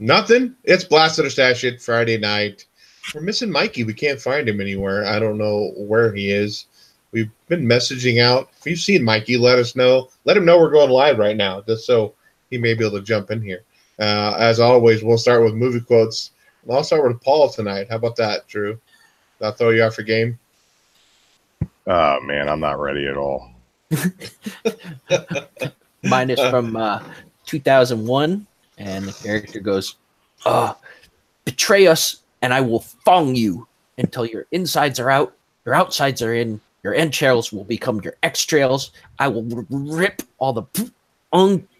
Nothing. It's Blasted or Stash It Friday night. We're missing Mikey. We can't find him anywhere. I don't know where he is. We've been messaging out. If you've seen Mikey, let us know. Let him know we're going live right now, just so he may be able to jump in here. As always, we'll start with movie quotes. I'll start with Paul tonight. How about that, Drew? I'll throw you off your game. Oh, man, I'm not ready at all. Mine is from 2001, and the character goes, betray us, and I will thong you until your insides are out, your outsides are in, your entrails will become your extrails. I will rip all the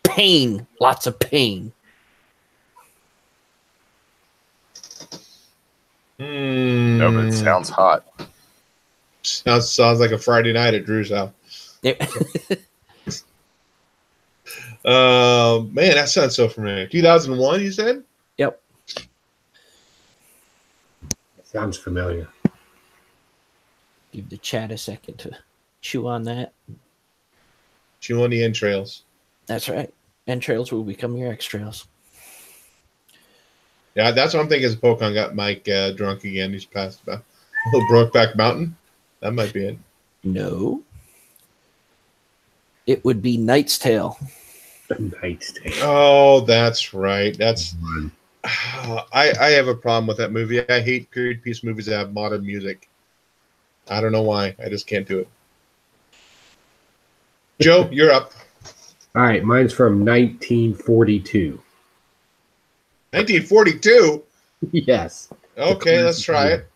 pain, lots of pain. No, but it sounds hot. Sounds like a Friday night at Drew's house. Yep. Man, that sounds so familiar. 2001, you said? Yep. Sounds familiar. Give the chat a second to chew on that. Chew on the entrails. That's right. Entrails will become your extrails. Yeah, that's what I'm thinking. As Pokemon got Mike drunk again. He's passed about. Oh, Brokeback Mountain? That might be it. No. It would be Knight's Tale. Knight's Tale. Oh, that's right. That's I have a problem with that movie. I hate period piece movies that have modern music. I don't know why. I just can't do it. Joe, you're up. All right, mine's from 1942. 1942? Yes. Okay, let's try it.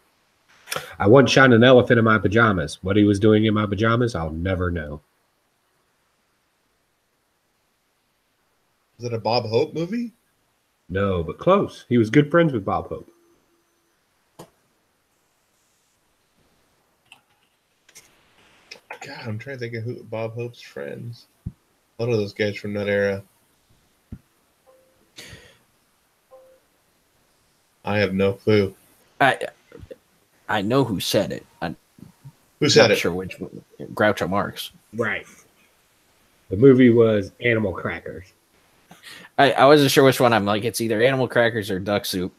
I once shot an elephant in my pajamas. What he was doing in my pajamas, I'll never know. Is it a Bob Hope movie? No, but close. He was good friends with Bob Hope. God, I'm trying to think of who Bob Hope's friends. One of those guys from that era. I have no clue. I know who said it. I'm Who said not it? sure which one. Groucho Marx. Right. The movie was Animal Crackers. I wasn't sure which one. I'm like, it's either Animal Crackers or Duck Soup.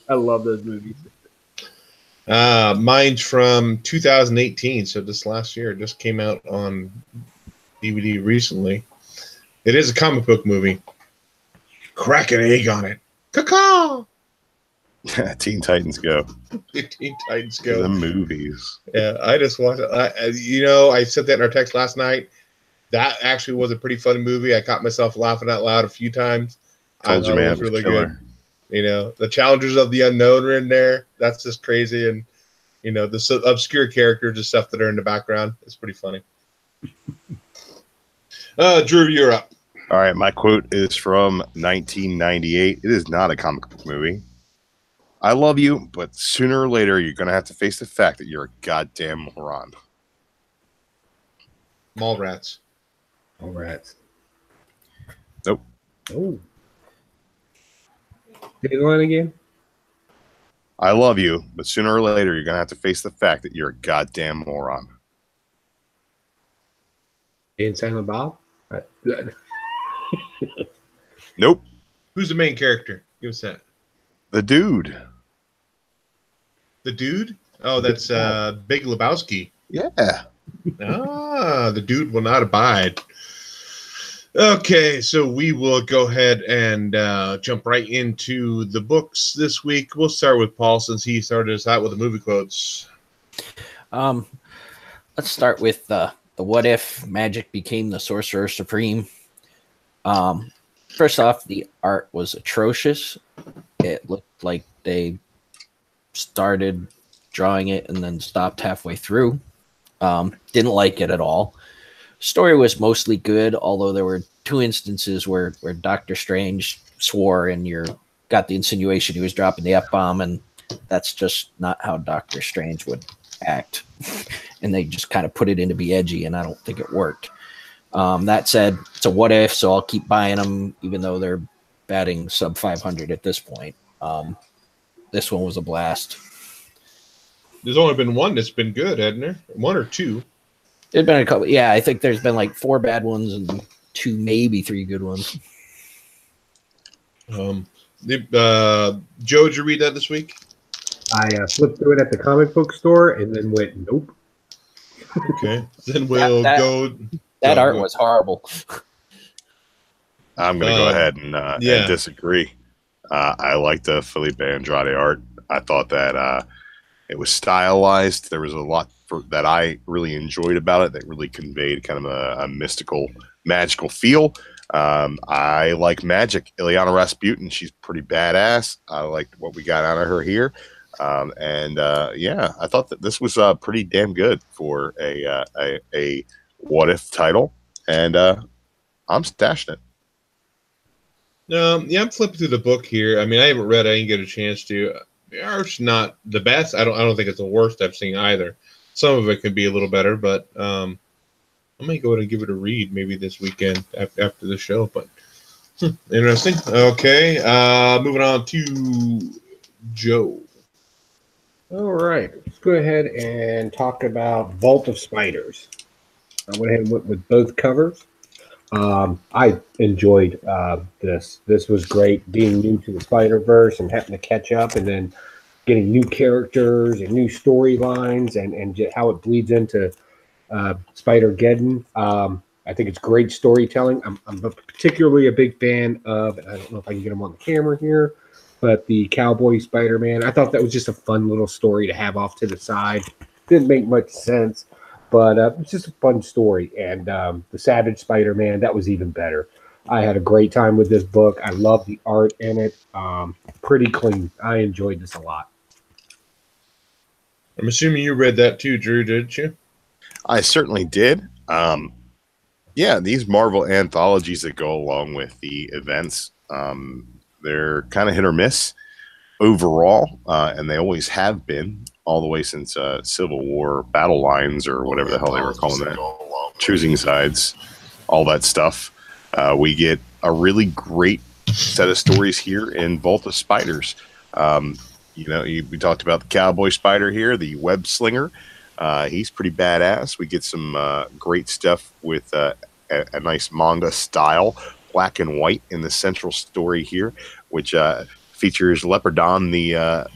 I love those movies. Mine's from 2018, so this last year. It just came out on DVD recently. It is a comic book movie. Crack an egg on it. Caw-caw! Teen Titans Go. Teen Titans Go. The movies. Yeah, I just watched it. I said that in our text last night. That actually was a pretty funny movie. I caught myself laughing out loud a few times. Told you, man, it was really killer. good. The Challengers of the Unknown are in there. That's just crazy. And, the obscure characters and stuff that are in the background. It's pretty funny. Drew, you're up. All right, my quote is from 1998. It is not a comic book movie. I love you, but sooner or later, you're going to have to face the fact that you're a goddamn moron. Mallrats. Mallrats. Nope. Oh. Say the line again. I love you, but sooner or later, you're going to have to face the fact that you're a goddamn moron. And Silent Bob? Nope. Who's the main character? Give us that. The dude. The dude? Oh, that's Big Lebowski. Yeah. The dude will not abide. Okay, so we will go ahead and jump right into the books this week. We'll start with Paul since he started us out with the movie quotes. Let's start with the what if magic became the sorcerer supreme. First off, the art was atrocious. It looked like they started drawing it and then stopped halfway through. Didn't like it at all. Story was mostly good, although there were two instances where Doctor Strange swore and you got the insinuation he was dropping the F-bomb, and that's just not how Doctor Strange would act. And they just kind of put it in to be edgy, and I don't think it worked. That said, it's a what if, so I'll keep buying them, even though they're batting sub 500 at this point. This one was a blast. There's only been one that's been good, hasn't there? One or two. There's been a couple. Yeah, I think there's been like 4 bad ones and 2, maybe 3 good ones. Joe, did you read that this week? I flipped through it at the comic book store and then went, nope. Okay, then we'll That- go. That go- art go. was horrible. I'm going to go ahead and yeah. disagree. I like the Felipe Andrade art. I thought that it was stylized. There was a lot that I really enjoyed about it that really conveyed kind of a mystical, magical feel. I like magic. Ileana Rasputin, she's pretty badass. I liked what we got out of her here. Yeah, I thought that this was pretty damn good for a what if title. And I'm stashing it. Yeah, I'm flipping through the book here. I mean, I haven't read. I didn't get a chance to. The art's not the best. I don't think it's the worst I've seen either. Some of it could be a little better, but I might go ahead and give it a read maybe this weekend after the show. But interesting. Okay, moving on to Joe. All right, let's go ahead and talk about Vault of Spiders. I went ahead and went with both covers. I enjoyed this. This was great, being new to the Spider-Verse and having to catch up, and then getting new characters and new storylines, and how it bleeds into Spider-Geddon. I think it's great storytelling. I'm particularly a big fan of, and I don't know if I can get him on the camera here, but the Cowboy Spider-Man. I thought that was just a fun little story to have off to the side. Didn't make much sense, but it's just a fun story. And the Savage Spider-Man, that was even better. I had a great time with this book. I love the art in it. Pretty clean. I enjoyed this a lot. I'm assuming you read that too, Drew, didn't you? I certainly did. Yeah, these Marvel anthologies that go along with the events, they're kind of hit or miss overall, and they always have been all the way since Civil War Battle Lines or whatever the hell they were calling that, choosing sides, all that stuff. We get a really great set of stories here in Vault of Spiders. We talked about the Cowboy Spider here, the Web Slinger. He's pretty badass. We get some great stuff with a nice manga style, black and white in the central story here, which features Leopardon,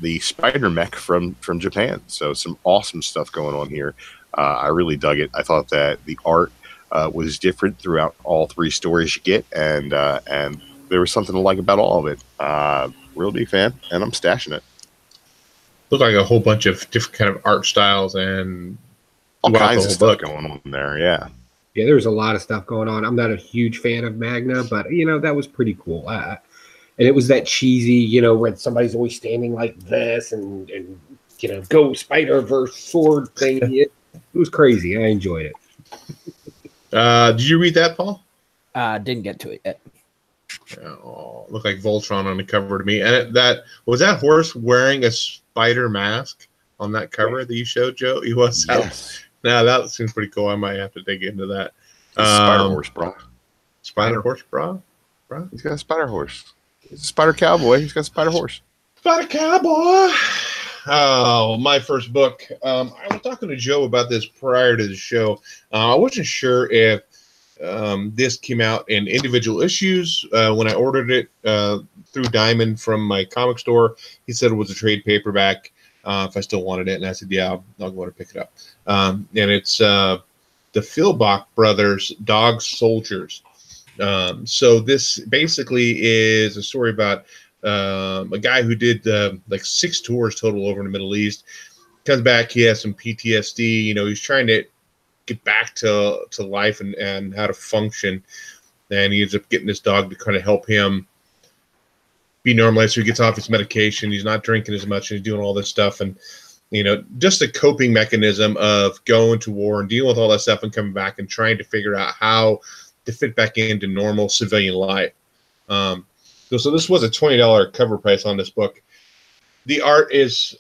the spider mech from Japan. So some awesome stuff going on here. I really dug it. I thought that the art was different throughout all three stories you get, and there was something to like about all of it. Real big fan, and I'm stashing it. Looked like a whole bunch of different kind of art styles and all kinds of stuff book going on there. Yeah. Yeah, there's a lot of stuff going on. I'm not a huge fan of Magna, but that was pretty cool. And it was that cheesy, where somebody's always standing like this and go Spider-Verse sword thing. It was crazy. I enjoyed it. Did you read that, Paul? Didn't get to it yet. Oh, looked like Voltron on the cover to me. And that horse wearing a spider mask on that cover that you showed, Joe? He was. Yes. Now that seems pretty cool. I might have to dig into that. Spider Horse, bro. Spider Horse, bro. He's got a Spider Horse. He's a Spider Cowboy. He's got a Spider Horse. Spider Cowboy. Oh, my first book. I was talking to Joe about this prior to the show. I wasn't sure if this came out in individual issues. When I ordered it through Diamond from my comic store, he said it was a trade paperback if I still wanted it. And I said, yeah, I'll go and pick it up. And it's the Philbach brothers, Dog Soldiers. So this basically is a story about a guy who did like 6 tours total over in the Middle East. Comes back, he has some PTSD. He's trying to get back to life and how to function. And he ends up getting this dog to kind of help him be normalized. So he gets off his medication. He's not drinking as much, and he's doing all this stuff. And, just a coping mechanism of going to war and dealing with all that stuff and coming back and trying to figure out how to fit back into normal civilian life. So this was a $20 cover price on this book. The art is,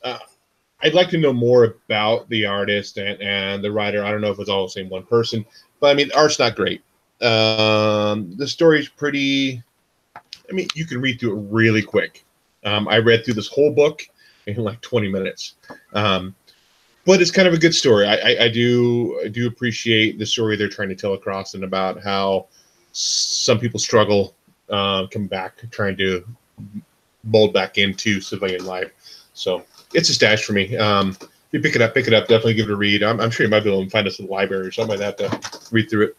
I'd like to know more about the artist and the writer. I don't know if it's all the same one person, but I mean, the art's not great. The story's pretty, you can read through it really quick. I read through this whole book in like 20 minutes. But it's kind of a good story. I do appreciate the story they're trying to tell across and about how some people struggle come back, trying to mold back into civilian life. So it's a stash for me. If you pick it up, definitely give it a read. I'm sure you might be able to find us in the library or something like that to read through it.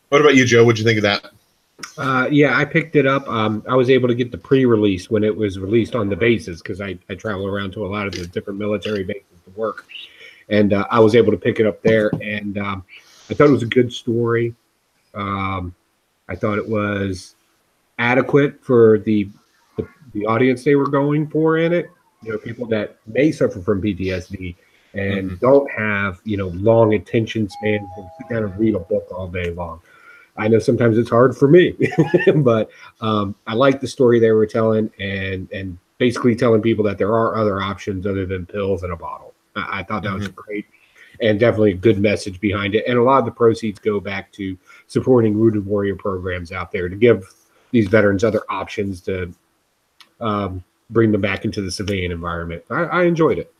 What about you, Joe? What'd you think of that? Yeah, I picked it up. I was able to get the pre-release when it was released on the bases because I travel around to a lot of the different military bases to work, and I was able to pick it up there. And I thought it was a good story. I thought it was adequate for the audience they were going for in it. You know, people that may suffer from PTSD and don't have long attention spans and sit down and read a book all day long. I know sometimes it's hard for me, but I like the story they were telling and basically telling people that there are other options other than pills in a bottle. I thought that was great and definitely a good message behind it. And a lot of the proceeds go back to supporting Wounded Warrior programs out there to give these veterans other options to bring them back into the civilian environment. I enjoyed it.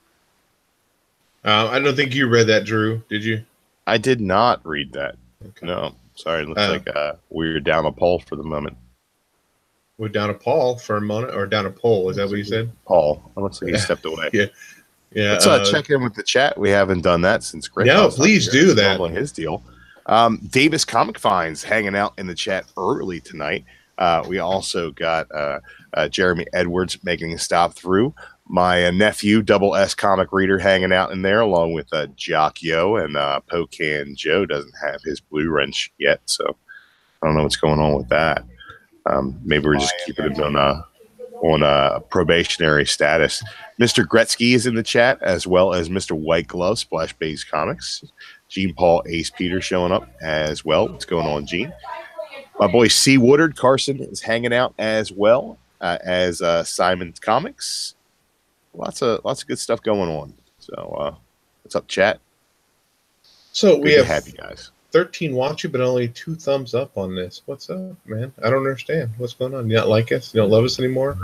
I don't think you read that, Drew. Did you? I did not read that. Okay. No. Sorry, it looks like we're down a poll for the moment. We're down a Paul for a moment, or down a pole. Is that what you said? Paul. It looks like he stepped away. Yeah. Let's check in with the chat. We haven't done that since Greg. No, please do that. His deal. Davis Comic Finds hanging out in the chat early tonight. We also got Jeremy Edwards making a stop through. My nephew, Double S Comic Reader, hanging out in there, along with Jock Yo, and Pocan Joe doesn't have his Blue Wrench yet, so I don't know what's going on with that. Maybe we're just keeping him on probationary status. Mr. Gretzky is in the chat, as well as Mr. White Glove, Splash Base Comics. Gene Paul Ace Peter showing up as well. What's going on, Gene? My boy C. Woodard Carson is hanging out as well as Simon's Comics. Lots of good stuff going on. So, what's up, chat? So we have you guys. 13 watching, but only 2 thumbs up on this. What's up, man? I don't understand. What's going on? You don't like us? You don't love us anymore?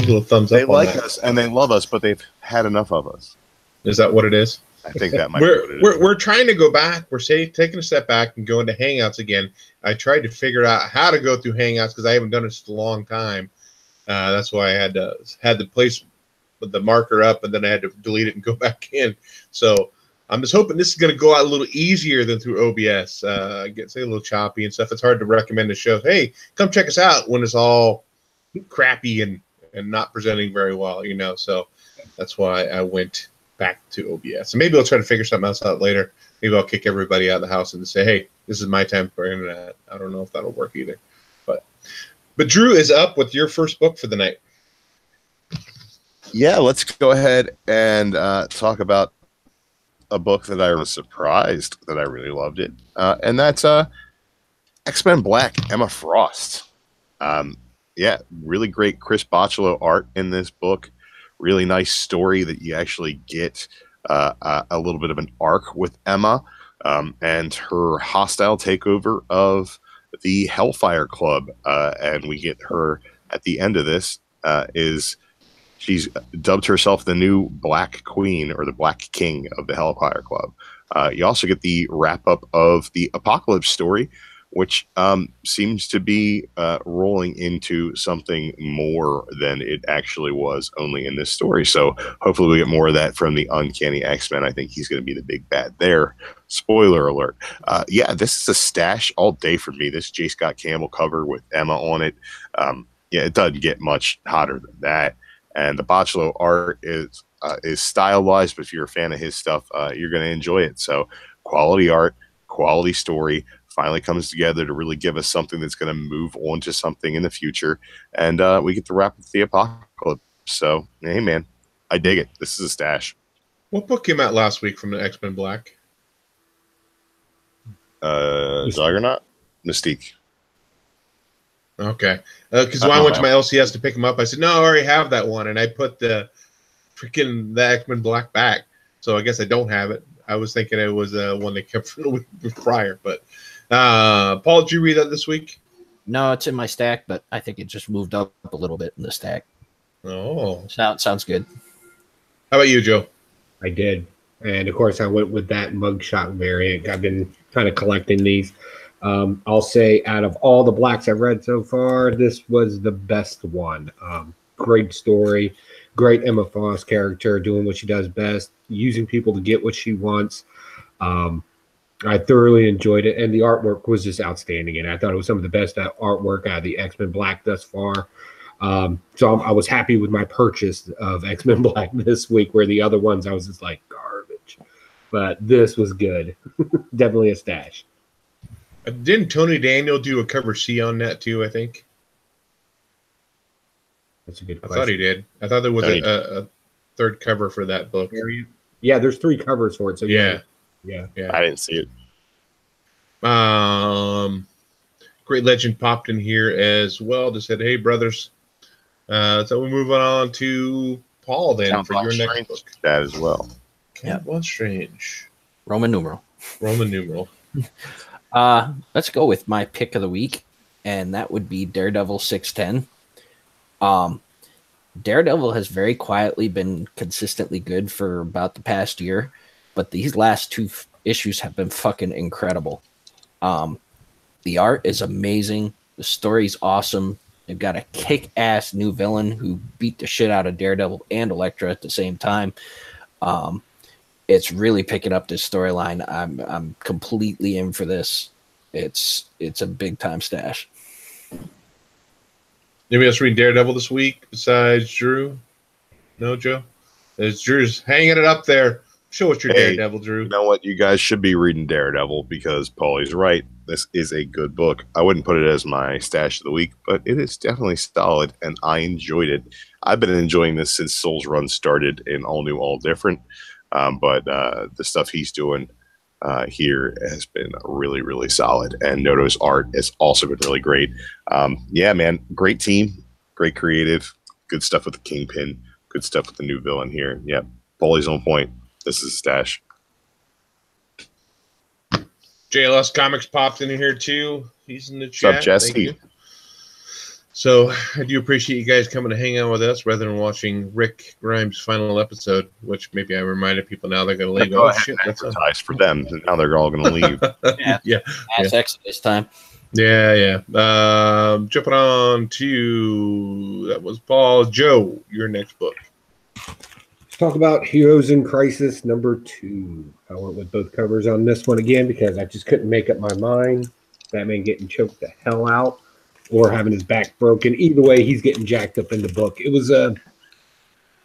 Little thumbs up. They like us and they love us, but they've had enough of us. Is that what it is? I think that might be what it is. We're trying to go back. We're taking a step back and going to Hangouts again. I tried to figure out how to go through Hangouts because I haven't done it in a long time. That's why I had to place the marker up, and then I had to delete it and go back in. So I'm just hoping this is going to go out a little easier than through OBS. Say a little choppy and stuff. It's hard to recommend a show. Hey, come check us out when it's all crappy and not presenting very well, So that's why I went back to OBS. And maybe I'll try to figure something else out later. Maybe I'll kick everybody out of the house and say, hey, this is my time for internet. I don't know if that'll work either. But Drew is up with your first book for the night. Yeah, let's go ahead and talk about a book that I was surprised that I really loved it. And that's X-Men Black, Emma Frost. Yeah, really great Chris Bachalo art in this book. Really nice story that you actually get a little bit of an arc with Emma and her hostile takeover of the Hellfire Club. And we get her at the end of this she's dubbed herself the new Black Queen or the Black King of the Hellfire Club. You also get the wrap up of the Apocalypse story, which seems to be rolling into something more than it actually was only in this story. So hopefully we get more of that from the Uncanny X-Men. I think he's going to be the big bad there. Spoiler alert. Yeah, this is a stash all day for me. This J. Scott Campbell cover with Emma on it. Yeah, it doesn't get much hotter than that. And the Bachalo art is stylized, but if you're a fan of his stuff, you're going to enjoy it. So quality art, quality story, finally comes together to really give us something that's going to move on to something in the future. And we get to wrap up the Apocalypse. So, hey, man, I dig it. This is a stash. What book came out last week from the X-Men Black? Juggernaut? Mystique. Okay. Because when I went to my LCS to pick them up, I said, no, I already have that one. And I put the X-Men Black back. So I guess I don't have it. I was thinking it was one they kept from the week prior. But Paul, did you read that this week? No, it's in my stack, but I think it just moved up a little bit in the stack. Oh. Sounds good. How about you, Joe? I did. And, of course, I went with that mugshot variant. I've been kind of collecting these. I'll say out of all the blacks I've read so far, this was the best one. Great story, great Emma Frost character doing what she does best, using people to get what she wants. I thoroughly enjoyed it, and the artwork was just outstanding. And I thought it was some of the best artwork out of the X-Men Black thus far. So I was happy with my purchase of X-Men Black this week, where the other ones I was just like garbage. But this was good. Definitely a stash. Didn't Tony Daniel do a cover C on that too, I think? That's a good I question. thought he did. I thought there was a third cover for that book. Yeah, there's 3 covers for it. So Yeah. I didn't see it. Great Legend popped in here as well. Just said, hey, brothers. So we're moving on to Paul then Count for Von your next Strange, book. that as well. Count Von Strange. Roman numeral. Roman numeral. Let's go with my pick of the week, and that would be Daredevil 610. Daredevil has very quietly been consistently good for about the past year, but these last 2 issues have been fucking incredible. The art is amazing. The story's awesome. They've got a kick-ass new villain who beat the shit out of Daredevil and Elektra at the same time. It's really picking up this storyline. I'm completely in for this. It's a big time stash. Anybody else read Daredevil this week besides Drew? No, Joe? Drew's hanging it up there. Show us your Daredevil, Drew. You know what? You guys should be reading Daredevil because Paulie's right. This is a good book. I wouldn't put it as my stash of the week, but it is definitely solid, and I enjoyed it. I've been enjoying this since Soul's Run started in All New, All Different. But the stuff he's doing here has been really, really solid. And Noto's art has also been really great. Yeah, man, great team, great creative, good stuff with the Kingpin, good stuff with the new villain here. Yeah, Paulie's on point. This is a stash. JLS Comics popped in here too. He's in the chat. What's up, Jesse? Thank you. So I do appreciate you guys coming to hang out with us rather than watching Rick Grimes' final episode, which maybe I reminded people now they're going to leave. Go ahead and advertise for them. Now they're all going to leave. Yeah. That's Exodus time. Yeah. Jumping on to, that was Paul. Joe, your next book. Let's talk about Heroes in Crisis number 2. I went with both covers on this one again because I just couldn't make up my mind. Batman getting choked the hell out or having his back broken. Either way, he's getting jacked up in the book. It was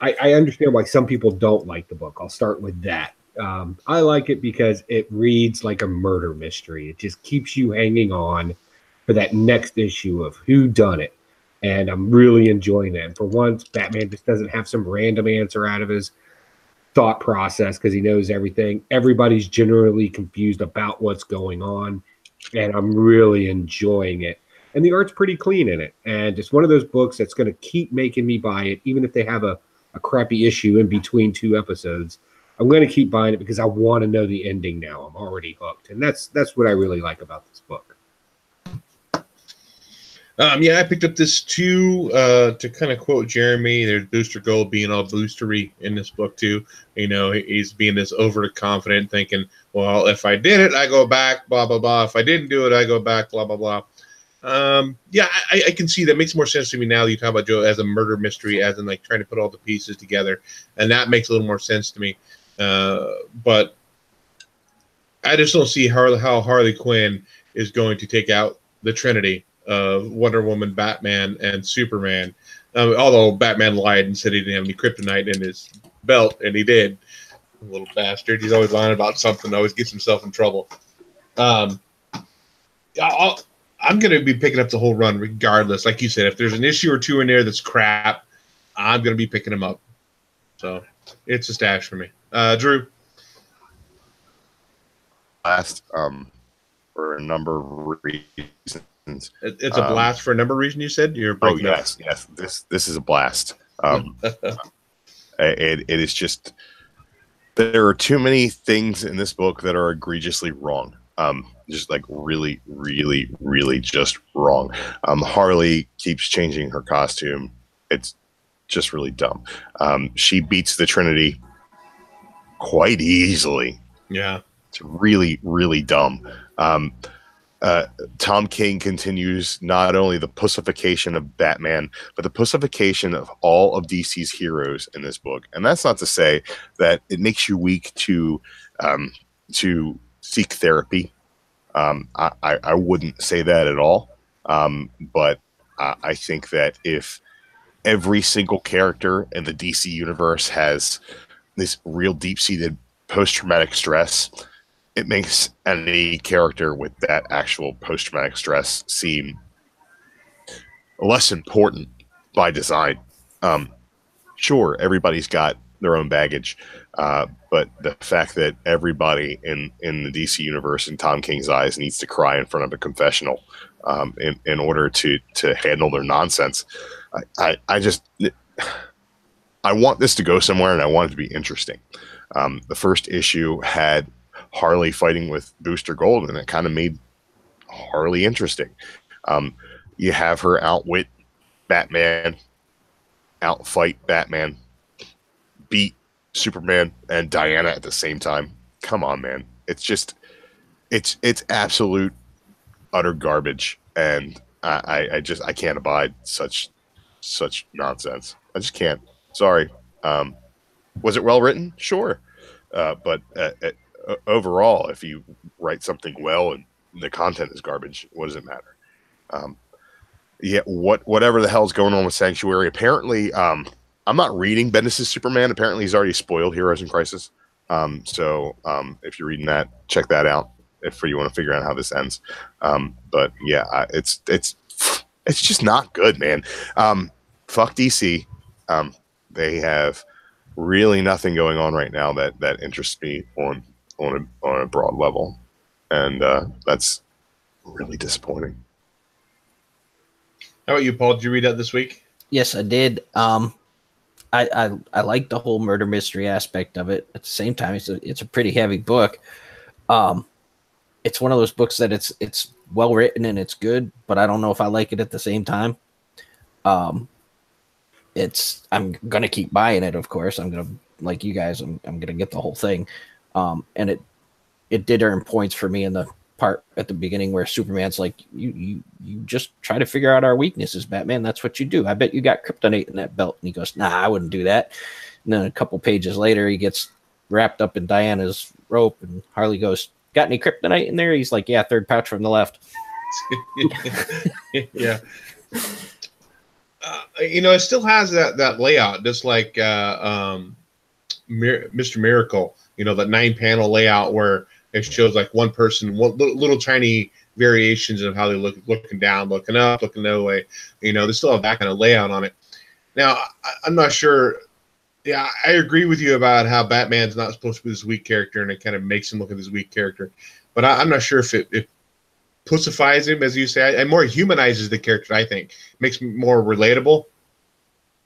I understand why some people don't like the book. I'll start with that. I like it because it reads like a murder mystery. It just keeps you hanging on for that next issue of who done it. And I'm really enjoying that. And for once, Batman just doesn't have some random answer out of his thought process because he knows everything. Everybody's generally confused about what's going on. And I'm really enjoying it. And the art's pretty clean in it. And it's one of those books that's going to keep making me buy it, even if they have a crappy issue in between 2 episodes. I'm going to keep buying it because I want to know the ending now. I'm already hooked. And that's what I really like about this book. Yeah, I picked up this too, to kind of quote Jeremy. There's Booster Gold being all boostery in this book too. You know, he's being this over confident, thinking, well, if I did it, I go back, blah, blah, blah. If I didn't do it, I go back, blah, blah, blah. Yeah, I can see that makes more sense to me now that you talk about Joe as a murder mystery, as in like trying to put all the pieces together. And that makes a little more sense to me. But I just don't see how Harley Quinn is going to take out the Trinity of Wonder Woman, Batman, and Superman. Although Batman lied and said he didn't have any kryptonite in his belt, and he did. Little bastard. He's always lying about something, always gets himself in trouble. I'm going to be picking up the whole run regardless. Like you said, if there's an issue or 2 in there that's crap, I'm going to be picking them up. So it's a stash for me. Drew? Last, for a number of reasons. It's a blast for a number of reasons, you said? You're breaking up. Yes. This is a blast. It is just, there are too many things in this book that are egregiously wrong. Just like really, really, really just wrong. Harley keeps changing her costume. It's just really dumb. She beats the Trinity quite easily. Yeah. It's really, really dumb. Tom King continues not only the pussification of Batman, but the pussification of all of DC's heroes in this book. And that's not to say that it makes you weak to seek therapy. I wouldn't say that at all. But I think that if every single character in the DC universe has this real deep-seated post-traumatic stress, it makes any character with that actual post-traumatic stress seem less important by design. Sure, everybody's got their own baggage, but the fact that everybody in the DC universe, in Tom King's eyes, needs to cry in front of a confessional in order to handle their nonsense, I want this to go somewhere, and I want it to be interesting. The first issue had Harley fighting with Booster Gold, and it kind of made Harley interesting. You have her outwit Batman, outfight Batman, beat Superman and Diana at the same time. Come on, man. It's just it's absolute utter garbage, and I can't abide such nonsense. I just can't. Sorry. Was it well written? Sure. But overall, if you write something well and the content is garbage, what does it matter? Yeah, whatever the hell's going on with Sanctuary. Apparently, I'm not reading Bendis' Superman. Apparently, he's already spoiled Heroes in Crisis. So if you're reading that, check that out if you want to figure out how this ends. But yeah, it's just not good, man. Fuck DC. They have really nothing going on right now that interests me on a broad level, and that's really disappointing. How about you, Paul? Did you read that this week? Yes, I did. I like the whole murder mystery aspect of it. At the same time, it's a pretty heavy book. It's one of those books that it's well written and it's good, but I don't know if I like it at the same time. I'm gonna keep buying it, of course. I'm gonna, like you guys, I'm gonna get the whole thing. And it did earn points for me in the part at the beginning where Superman's like, you just try to figure out our weaknesses, Batman. That's what you do. I bet you got kryptonite in that belt. And he goes, nah, I wouldn't do that. And then a couple pages later, he gets wrapped up in Diana's rope, and Harley goes, got any kryptonite in there? He's like, yeah, third pouch from the left. Yeah. It still has that layout, just like Mr. Miracle, that 9-panel layout where it shows like one person, little tiny variations of how they look, looking down, looking up, looking the other way. They still have that kind of layout on it. Now, I'm not sure. Yeah, I agree with you about how Batman's not supposed to be this weak character, and it kind of makes him look like this weak character. But I'm not sure if it pussifies him, as you say, and more humanizes the character. I think makes him more relatable.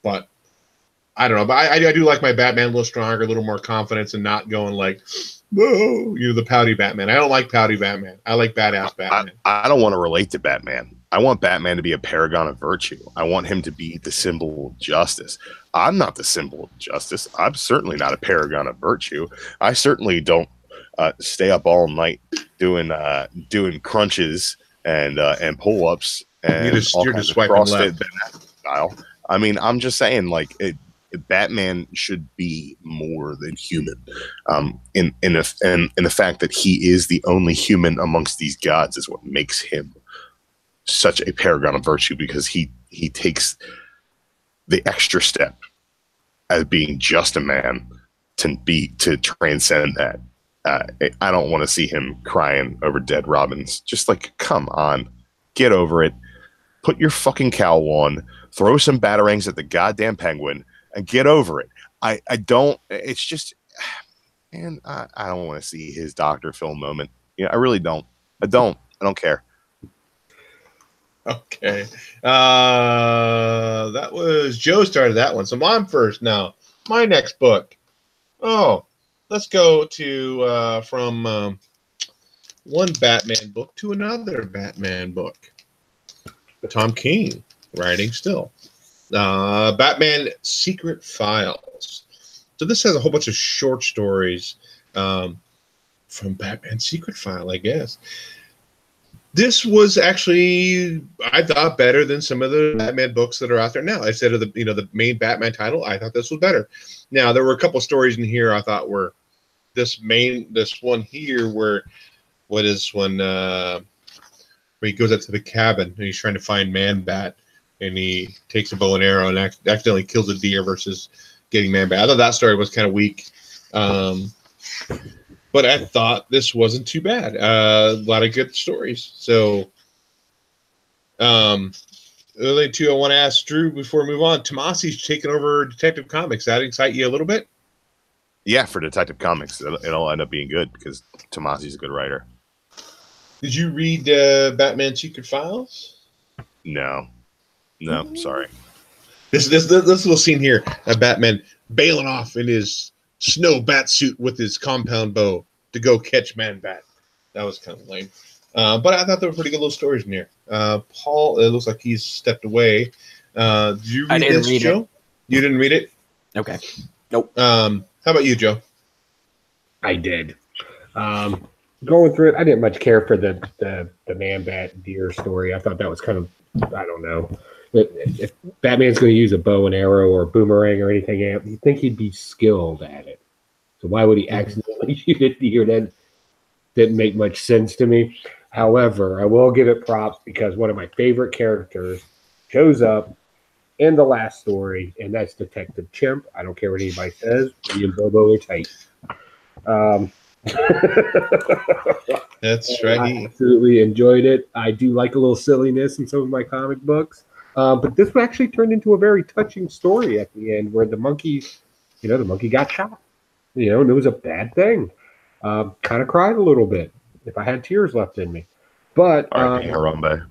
But I don't know. But I do like my Batman a little stronger, a little more confidence, and not going like, whoa, the pouty Batman. I don't like pouty Batman. I like badass Batman. I don't want to relate to Batman. I want Batman to be a paragon of virtue. I want him to be the symbol of justice. I'm not the symbol of justice. I'm certainly not a paragon of virtue. I certainly don't stay up all night doing crunches and pull-ups and you're just swiping CrossFit left style. I mean, I'm just saying, like, Batman should be more than human. In the fact that he is the only human amongst these gods is what makes him such a paragon of virtue, because he takes the extra step as being just a man to transcend that. I don't want to see him crying over dead Robins. Just like, come on, get over it. Put your fucking cowl on, throw some batarangs at the goddamn Penguin, and get over it. I don't. It's just, man, I don't want to see his Dr. Phil moment. I really don't. I don't care. Okay. That was Joe started that one. So I'm first now. My next book. Oh, let's go to from one Batman book to another Batman book. Tom King writing still. Batman Secret Files. So this has a whole bunch of short stories from Batman Secret File, I guess. This was actually, I thought, better than some of the Batman books that are out there now. Instead of the main Batman title, I thought this was better. Now there were a couple stories in here I thought were this one here where what is one where he goes up to the cabin and he's trying to find Man-Bat and he takes a bow and arrow and accidentally kills a deer versus getting Man-Bat. I thought that story was kind of weak. But I thought this wasn't too bad. A lot of good stories. So, only two I want to ask Drew before we move on. Tomasi's taking over Detective Comics. That excite you a little bit? Yeah, for Detective Comics, it'll end up being good because Tomasi's a good writer. Did you read Batman Secret Files? No, sorry. This little scene here of Batman bailing off in his snow bat suit with his compound bow to go catch Man-Bat. That was kind of lame. But I thought there were pretty good little stories in here. Paul, it looks like he's stepped away. Did you read this, Joe? It. You didn't read it? Okay. Nope. How about you, Joe? I did. Going through it, I didn't much care for the Man-Bat deer story. I thought that was kind of, I don't know. If Batman's going to use a bow and arrow or a boomerang or anything, you'd think he'd be skilled at it. So why would he accidentally shoot a deer? That didn't make much sense to me. However, I will give it props because one of my favorite characters shows up in the last story, and that's Detective Chimp. I don't care what anybody says. Me and Bobo are tight. That's right. I absolutely enjoyed it. I do like a little silliness in some of my comic books. But this actually turned into a very touching story at the end where the monkey got shot. And it was a bad thing. Kind of cried a little bit if I had tears left in me. But Harambe.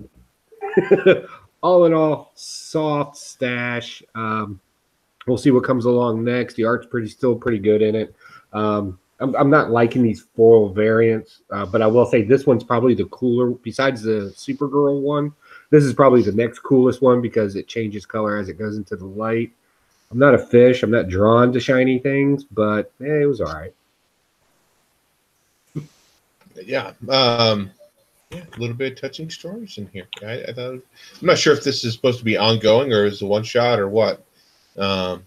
all in all, soft stash. We'll see what comes along next. The art's still pretty good in it. I'm not liking these foil variants, but I will say this one's probably the cooler. Besides the Supergirl one, this is probably the next coolest one because it changes color as it goes into the light. I'm not a fish. I'm not drawn to shiny things, but it was all right. Yeah. A little bit of touching stories in here. I thought, I'm not sure if this is supposed to be ongoing or is a one shot or what. But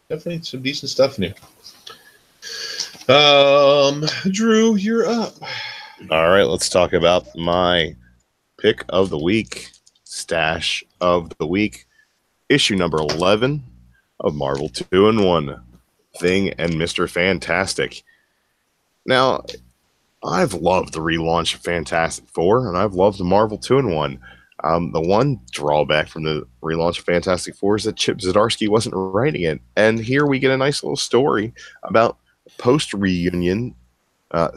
definitely some decent stuff in here. Drew, you're up. All right, let's talk about my pick of the week, stash of the week, issue number 11 of Marvel 2-in-1, Thing and Mr. Fantastic. Now, I've loved the relaunch of Fantastic Four, and I've loved the Marvel 2-in-1. The one drawback from the relaunch of Fantastic Four is that Chip Zdarsky wasn't writing it. And here we get a nice little story about post-reunion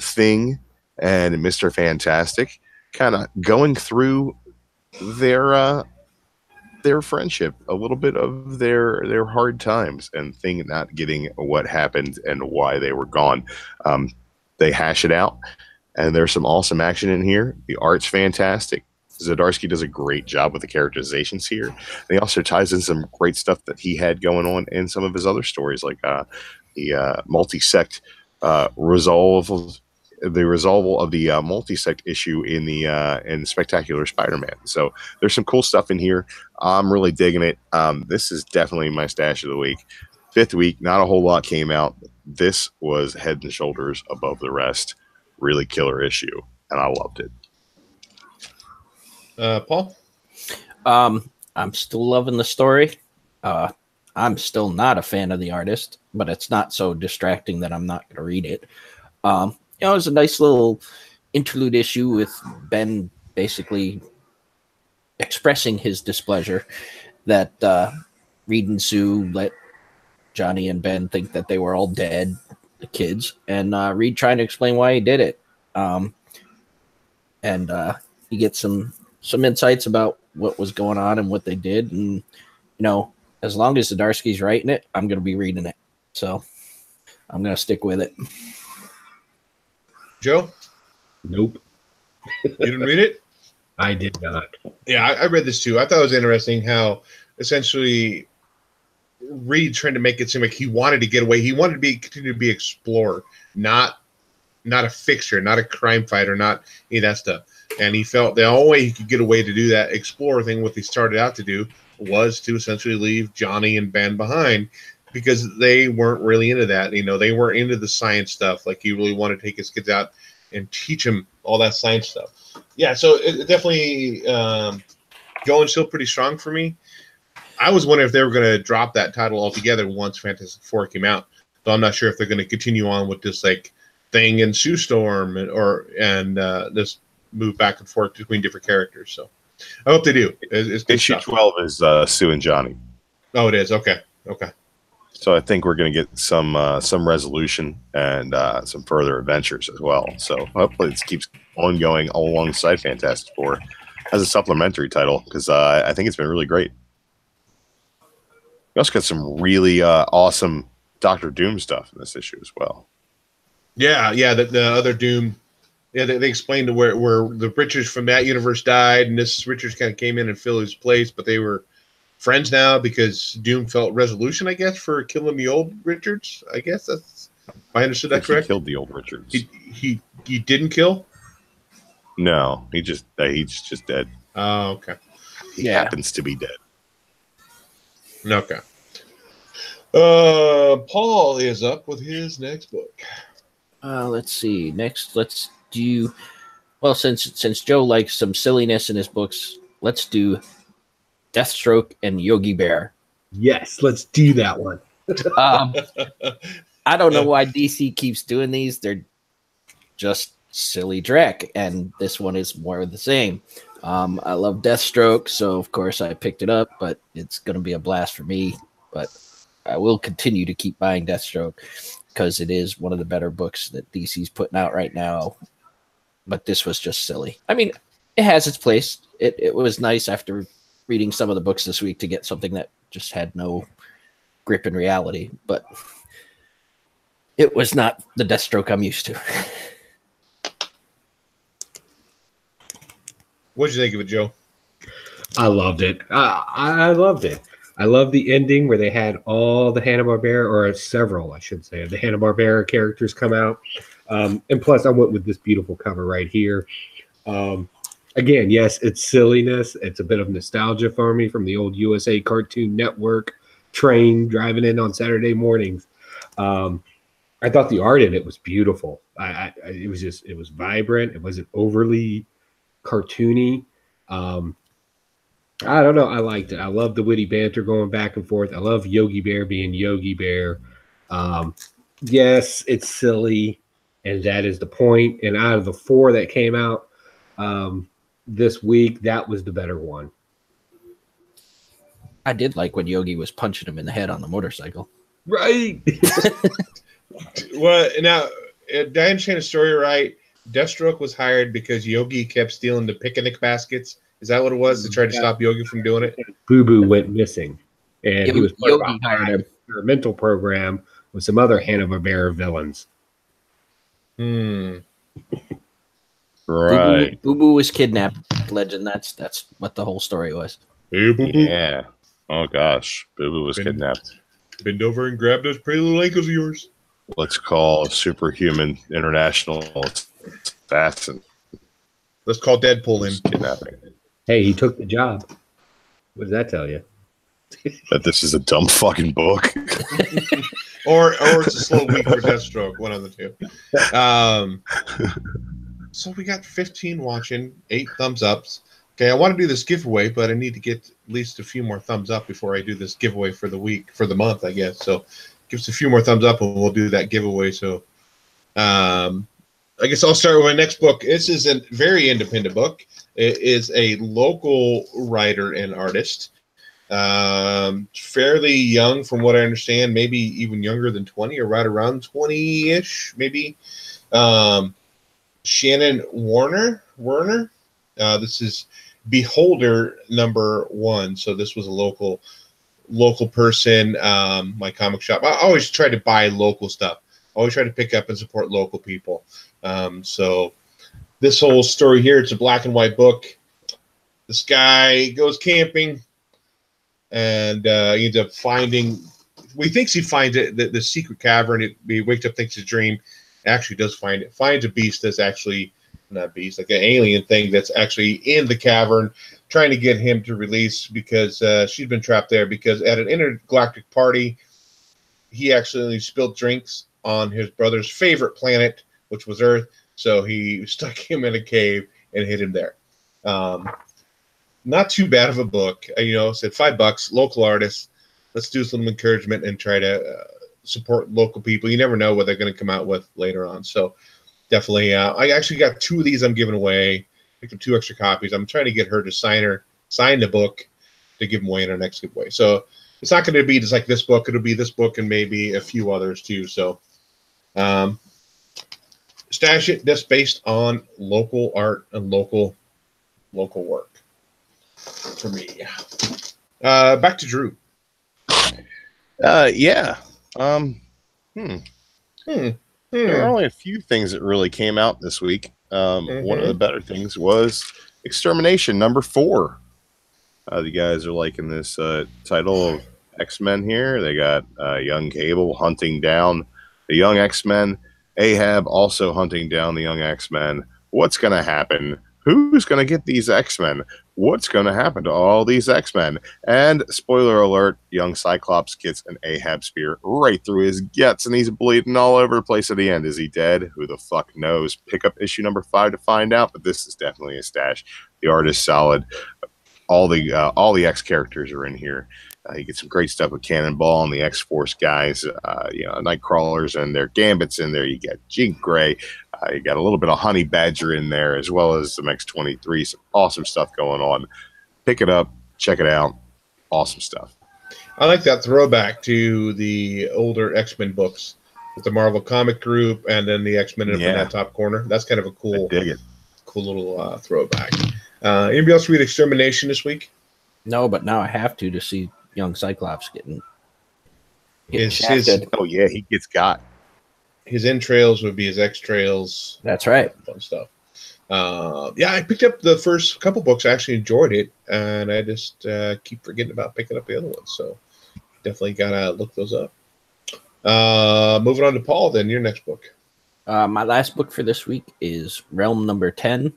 Thing and Mr. Fantastic kind of going through their friendship, a little bit of their hard times, and Thing not getting what happened and why they were gone. They hash it out, and there's some awesome action in here. The art's fantastic. Zdarsky does a great job with the characterizations here. And he also ties in some great stuff that he had going on in some of his other stories, like the multi-sect resolval of the multi-sect issue in Spectacular Spider-Man. So there's some cool stuff in here. I'm really digging it. This is definitely my stash of the week. Fifth week, not a whole lot came out. This was head and shoulders above the rest. Really killer issue, and I loved it. Paul? I'm still loving the story. I'm still not a fan of the artist, but it's not so distracting that I'm not going to read it. It was a nice little interlude issue with Ben basically expressing his displeasure that Reed and Sue let Johnny and Ben think that they were all dead, the kids, and Reed trying to explain why he did it. And you get some insights about what was going on and what they did. And, as long as Zdarsky's writing it, I'm going to be reading it. So I'm going to stick with it. Joe? Nope. You didn't read it? I did not. Yeah, I read this too. I thought it was interesting how essentially Reed trying to make it seem like he wanted to get away. He wanted to continue to be explorer, not not a fixture, not a crime fighter, not any of that stuff. And he felt the only way he could get away to do that explorer thing, what they started out to do, was to essentially leave Johnny and Ben behind, because they weren't really into that. You know, they weren't into the science stuff. Like, he really wanted to take his kids out and teach them all that science stuff. Yeah, so it definitely going still pretty strong for me. I was wondering if they were going to drop that title altogether once Fantastic Four came out. So I'm not sure if they're going to continue on with this like thing in Sue Storm and this move back and forth between different characters. So I hope they do. It's Issue 12 is Sue and Johnny. Oh, it is. Okay. So I think we're going to get some resolution and some further adventures as well. So hopefully this keeps ongoing alongside Fantastic Four as a supplementary title, because I think it's been really great. We also got some really awesome Doctor Doom stuff in this issue as well. Yeah. The other Doom. Yeah, they explained where the Richards from that universe died, and this Richards kind of came in and filled his place, but they were friends now because Doom felt resolution, I guess, for killing the old Richards. I guess that's, if I understood that correct. He killed the old Richards. He didn't kill? No, he's just dead. Oh, okay. He happens to be dead. Okay. Paul is up with his next book. Let's see. Next, let's do. Well, since Joe likes some silliness in his books, let's do Deathstroke and Yogi Bear. Yes, let's do that one. I don't know why DC keeps doing these. They're just silly dreck, and this one is more of the same. I love Deathstroke, so of course I picked it up, but it's going to be a blast for me. But I will continue to keep buying Deathstroke because it is one of the better books that DC's putting out right now. But this was just silly. I mean, it has its place. It was nice after reading some of the books this week to get something that just had no grip in reality, but it was not the Deathstroke I'm used to. What'd you think of it, Joe? I loved it. I loved it. I love the ending where they had all the Hanna-Barbera, or several, I should say, of the Hanna-Barbera characters come out. And plus, I went with this beautiful cover right here. Again, yes, it's silliness. It's a bit of nostalgia for me from the old USA Cartoon Network train driving in on Saturday mornings. I thought the art in it was beautiful. It was vibrant. It wasn't overly cartoony. I don't know. I liked it. I love the witty banter going back and forth. I love Yogi Bear being Yogi Bear. Yes, it's silly, and that is the point. And out of the four that came out this week, that was the better one. I did like when Yogi was punching him in the head on the motorcycle. Right. Well, now, did I understand the story right? Deathstroke was hired because Yogi kept stealing the picnic baskets. Is that what it was, to try to stop Yogi from doing it? Boo Boo went missing, and he was part Yogi of hired him. an experimental program with some other Hanna-Barbera villains. Right. Boo Boo was kidnapped. Legend. That's what the whole story was. Hey, Boo Boo. Yeah. Oh gosh, Boo Boo was kidnapped. Bend over and grab those pretty little ankles of yours. Let's call Superhuman International assassin. Let's call Deadpool in. Kidnapping. Hey, he took the job. What does that tell you? That this is a dumb fucking book. Or it's a slow week for Deathstroke, one of the two. So we got 15 watching, 8 thumbs ups. Okay, I want to do this giveaway, but I need to get at least a few more thumbs up before I do this giveaway for the week, for the month, I guess. So give us a few more thumbs up and we'll do that giveaway. So I guess I'll start with my next book. This is a very independent book. It is a local writer and artist. Fairly young from what I understand, maybe even younger than 20 or right around 20-ish, maybe. Shannon Werner. This is Beholder #1. So this was a local person. My comic shop. I always try to buy local stuff. I always try to pick up and support local people. So this whole story here, it's a black and white book. This guy goes camping and he ends up finding, he thinks he finds it, the secret cavern. He wakes up, thinks it's a dream. actually does finds a beast that's actually not beast, like an alien thing that's actually in the cavern, trying to get him to release because she's been trapped there. Because at an intergalactic party, he actually spilled drinks on his brother's favorite planet, which was Earth. So he stuck him in a cave and hid him there. Not too bad of a book. Said $5, local artists. Let's do some encouragement and try to support local people. You never know what they're going to come out with later on. So definitely, I actually got 2 of these I'm giving away. Picked up 2 extra copies. I'm trying to get her to sign the book to give them away in our next giveaway. So it's not going to be just like this book. It'll be this book and maybe a few others too. So stash it just based on local art and local work for me. Back to Drew. Yeah. There are only a few things that really came out this week. One of the better things was Extermination #4. The guys are liking this title of X-Men here. They got young Cable hunting down the young X-Men. Ahab also hunting down the young X-Men. What's going to happen? Who's going to get these X-Men? What's going to happen to all these X-Men? And spoiler alert, young Cyclops gets an Ahab spear right through his guts, and he's bleeding all over the place at the end. Is he dead? Who the fuck knows? Pick up issue #5 to find out, but this is definitely a stash. The art is solid. All the X characters are in here. You get some great stuff with Cannonball and the X-Force guys. Nightcrawlers and their Gambits in there. You got Jean Grey. You got a little bit of Honey Badger in there, as well as some X-23. Some awesome stuff going on. Pick it up. Check it out. Awesome stuff. I like that throwback to the older X-Men books with the Marvel comic group and then the X-Men in that top corner. That's kind of a cool little throwback. Anybody else read Extermination this week? No, but now I have to see young Cyclops getting shafted. Oh yeah, he gets got. His entrails would be his X-trails. That's right. Fun stuff. I picked up the first couple books. I actually enjoyed it, and I just keep forgetting about picking up the other ones. So definitely gotta look those up. Moving on to Paul, then your next book. My last book for this week is Realm #10.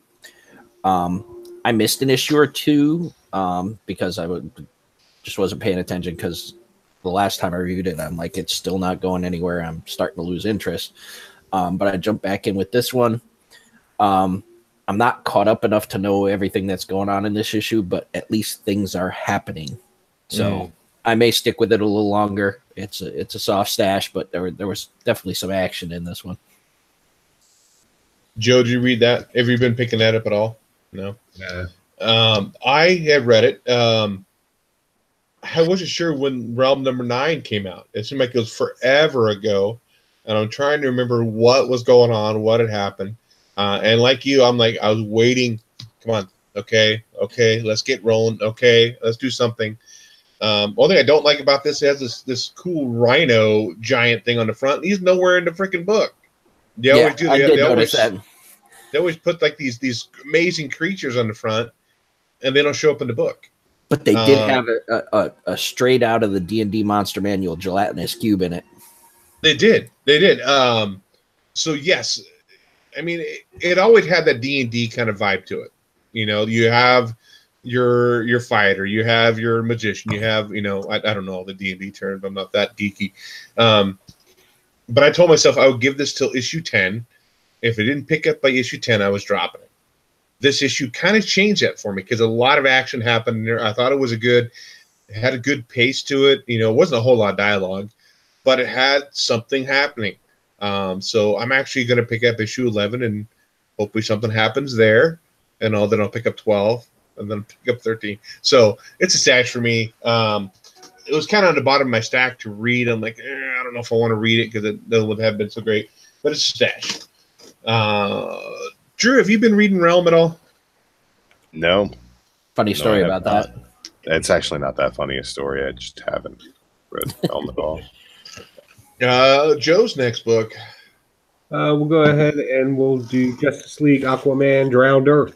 I missed an issue or 2 because I just wasn't paying attention, because the last time I reviewed it, I'm like, it's still not going anywhere. I'm starting to lose interest. But I jumped back in with this one. I'm not caught up enough to know everything that's going on in this issue, but at least things are happening. So I may stick with it a little longer. It's a soft stash, but there was definitely some action in this one. Joe, did you read that? Have you been picking that up at all? No. I have read it. I wasn't sure when Realm #9 came out. It seemed like it was forever ago, and I'm trying to remember what was going on, what had happened. And like you, I'm like, I was waiting. Come on, okay, let's get rolling. Okay, let's do something. One thing I don't like about this, it has this cool rhino giant thing on the front. He's nowhere in the freaking book. They always do. I did notice that. They always put like these amazing creatures on the front, and they don't show up in the book. But they did have a straight out of the D&D Monster Manual gelatinous cube in it. They did. So yes, I mean it always had that D&D kind of vibe to it. You have your fighter, you have your magician, you have I don't know all the D&D terms. I'm not that geeky. But I told myself I would give this till issue 10. If it didn't pick up by issue 10, I was dropping it. This issue kind of changed that for me because a lot of action happened there. I thought it had a good pace to it. It wasn't a whole lot of dialogue, but it had something happening. So I'm actually going to pick up issue 11, and hopefully something happens there. And then I'll pick up 12, and then pick up 13. So it's a stash for me. It was kind of on the bottom of my stack to read. I'm like, I don't know if I want to read it because it doesn't have been so great, but it's a stash. Drew, have you been reading Realm at all? No. Funny story about that. It's actually not that funny a story. I just haven't read Realm at all. Joe's next book. We'll go ahead and we'll do Justice League Aquaman Drowned Earth.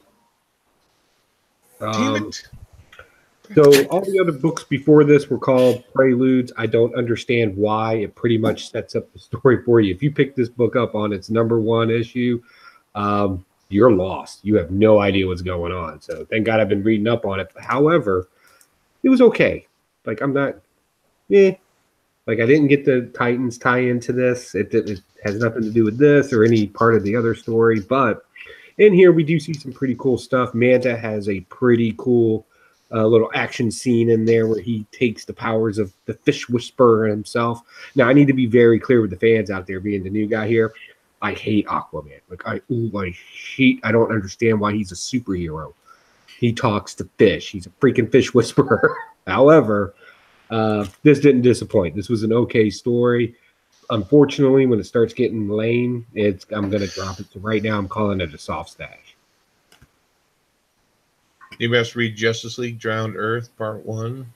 Damn it. So all the other books before this were called Preludes. I don't understand why. It pretty much sets up the story for you. If you pick this book up on its number one issue, you're lost. You have no idea what's going on. So thank God I've been reading up on it. However, it was okay. Like I'm not, like I didn't get the Titans tie into this. It has nothing to do with this or any part of the other story. But in here we do see some pretty cool stuff. Manta has a pretty cool little action scene in there where he takes the powers of the Fish Whisperer himself. Now I need to be very clear with the fans out there, being the new guy here. I hate Aquaman. I don't understand why he's a superhero. He talks to fish. He's a freaking fish whisperer. However, this didn't disappoint. This was an okay story. Unfortunately, when it starts getting lame, I'm going to drop it. So right now, I'm calling it a soft stash. You must read Justice League Drowned Earth Part 1.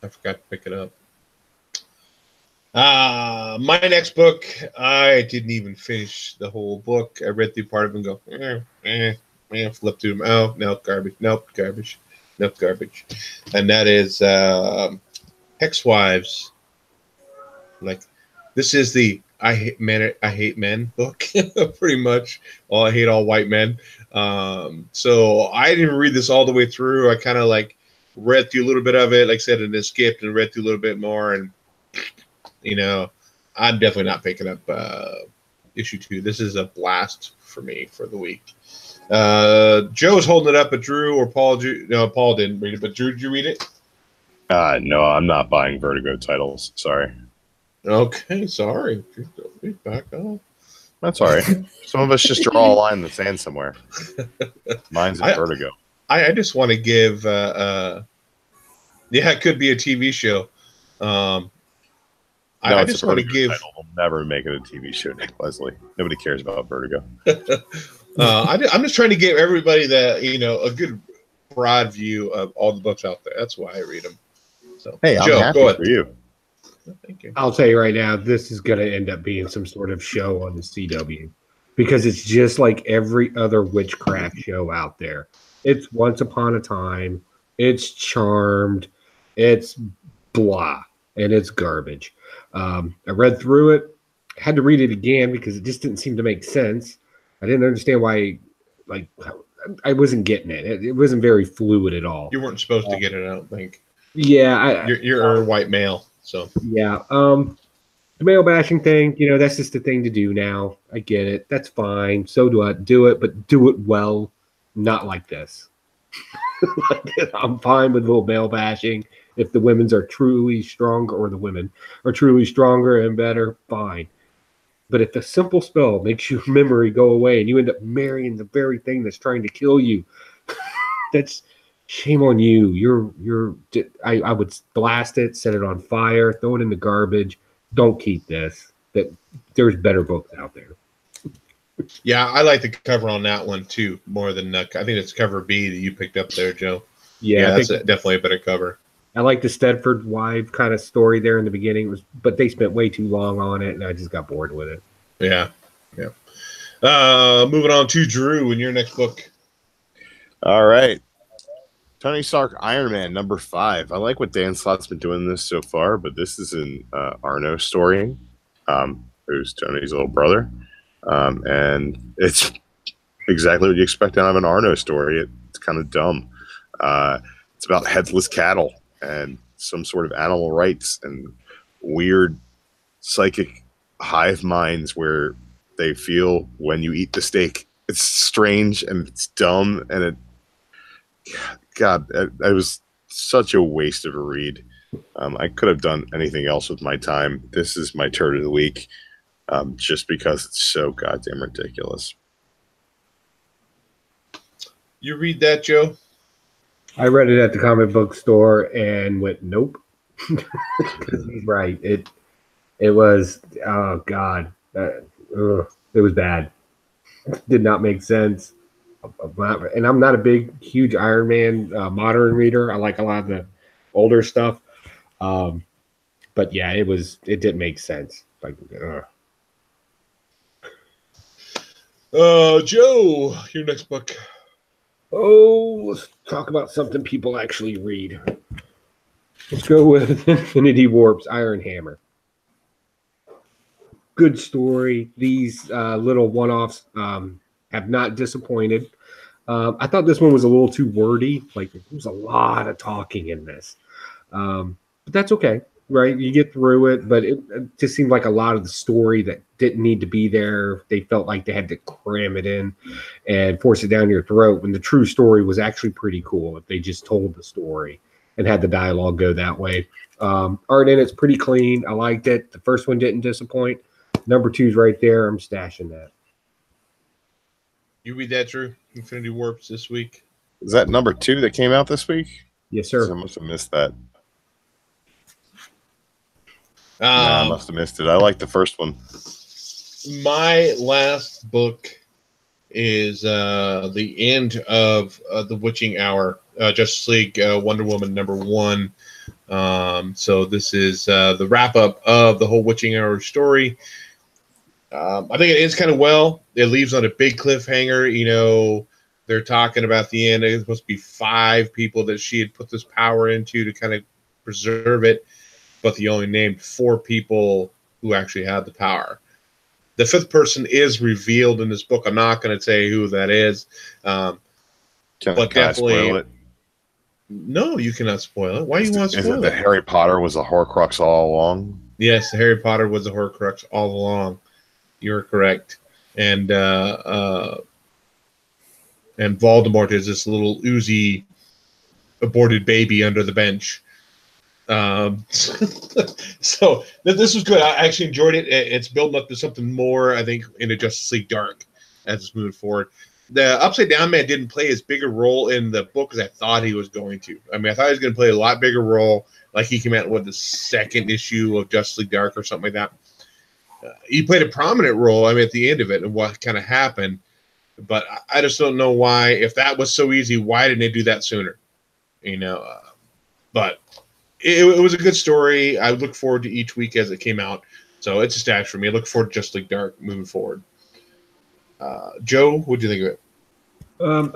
I forgot to pick it up. My next book, I didn't even finish the whole book. I read through part of it and go, flip through them. Oh, no, garbage. Nope, garbage. Nope, garbage. And that is Hex Wives. Like, this is the I hate men book, pretty much. I hate all white men. So I didn't read this all the way through. I kind of like read through a little bit of it, like I said, and then skipped and read through a little bit more. And, you know, I'm definitely not picking up issue 2. This is a blast for me for the week. Joe's holding it up, but Drew or Paul, Paul didn't read it, but Drew, did you read it? No, I'm not buying Vertigo titles. Sorry. Okay, sorry. Back up. That's all right. Some of us just draw a line in the sand somewhere. Mine's at Vertigo. I just want to give, it could be a TV show. I just want to give. We'll never make it a TV show, Nick Leslie. Nobody cares about Vertigo. I'm just trying to give everybody a good broad view of all the books out there. That's why I read them. So, hey, I'm Joe, happy go ahead. for you. Thank you. I'll tell you right now, this is going to end up being some sort of show on the CW because it's just like every other witchcraft show out there. It's Once Upon a Time, it's Charmed, it's blah, and it's garbage. I read through it, had to read it again because it just didn't seem to make sense. I didn't understand why, I wasn't getting it. It wasn't very fluid at all. You weren't supposed to get it, I don't think. Yeah. You're a white male, so. Yeah. The male bashing thing, that's just the thing to do now. I get it. That's fine. So do I. Do it, but do it well, not like this. I'm fine with little male bashing. If the women's are truly stronger, or the women are truly stronger and better, fine. But if a simple spell makes your memory go away and you end up marrying the very thing that's trying to kill you, that's shame on you. I would blast it, set it on fire, throw it in the garbage. Don't keep this. There's better books out there. Yeah, I like the cover on that one too, more than I think it's cover B that you picked up there, Joe. Yeah, that's definitely a better cover. I like the Stedford wife kind of story there in the beginning, but they spent way too long on it, and I just got bored with it. Yeah. Moving on to Drew in your next book. All right. Tony Stark Iron Man number 5. I like what Dan Slott's been doing this so far, but this is an Arno story, who's Tony's little brother. And it's exactly what you expect out of an Arno story. It's kind of dumb. It's about headless cattle and some sort of animal rights and weird psychic hive minds where they feel when you eat the steak. It's strange and it's dumb, and it was such a waste of a read. I could have done anything else with my time. This is my turd of the week, just because it's so goddamn ridiculous. You read that, Joe? I read it at the comic book store and went, nope. He's right. It was, oh God, it was bad. Did not make sense. And I'm not a huge Iron Man modern reader. I like a lot of the older stuff. But yeah, it didn't make sense. Joe, your next book. Oh, let's talk about something people actually read. Let's go with Infinity Warp's Iron Hammer. Good story. These little one-offs have not disappointed. I thought this one was a little too wordy. Like, there was a lot of talking in this. But that's okay, right? You get through it, but it just seemed like a lot of the story that didn't need to be there. They felt like they had to cram it in and force it down your throat when the true story was actually pretty cool if they just told the story and had the dialogue go that way. Art in it's pretty clean. I liked it. The first one didn't disappoint. Number 2's right there. I'm stashing that. You read that, Drew? Infinity Warps this week? Is that number 2 that came out this week? Yes, sir. I must have missed that. I must have missed it. I like the first one. My last book is the end of the Witching Hour, Justice League Wonder Woman #1. So this is the wrap up of the whole Witching Hour story. I think it ends kind of well. It leaves on a big cliffhanger. You know, they're talking about the end. It's supposed to be 5 people that she had put this power into to kind of preserve it, but they only named 4 people who actually had the power. The 5th person is revealed in this book. I'm not going to say who that is, but definitely. Spoil it? No, you cannot spoil it. Why do you want to spoil it? That Harry Potter was a Horcrux all along? Yes, Harry Potter was a Horcrux all along. You're correct. And Voldemort is this little oozy aborted baby under the bench. So this was good. I actually enjoyed it. It's building up to something more, I think, in the Justice League Dark as it's moving forward. The Upside Down Man didn't play as big a role in the book as I thought he was going to. I mean, I thought he was going to play a lot bigger role, like he came out with the 2nd issue of Justice League Dark or something like that. He played a prominent role, I mean, at the end of it and what kind of happened. But I just don't know why, if that was so easy, why didn't they do that sooner? You know, but it was a good story. I look forward to each week as it came out. So it's a stash for me. I look forward to Justice League Dark moving forward. Joe, what do you think of it?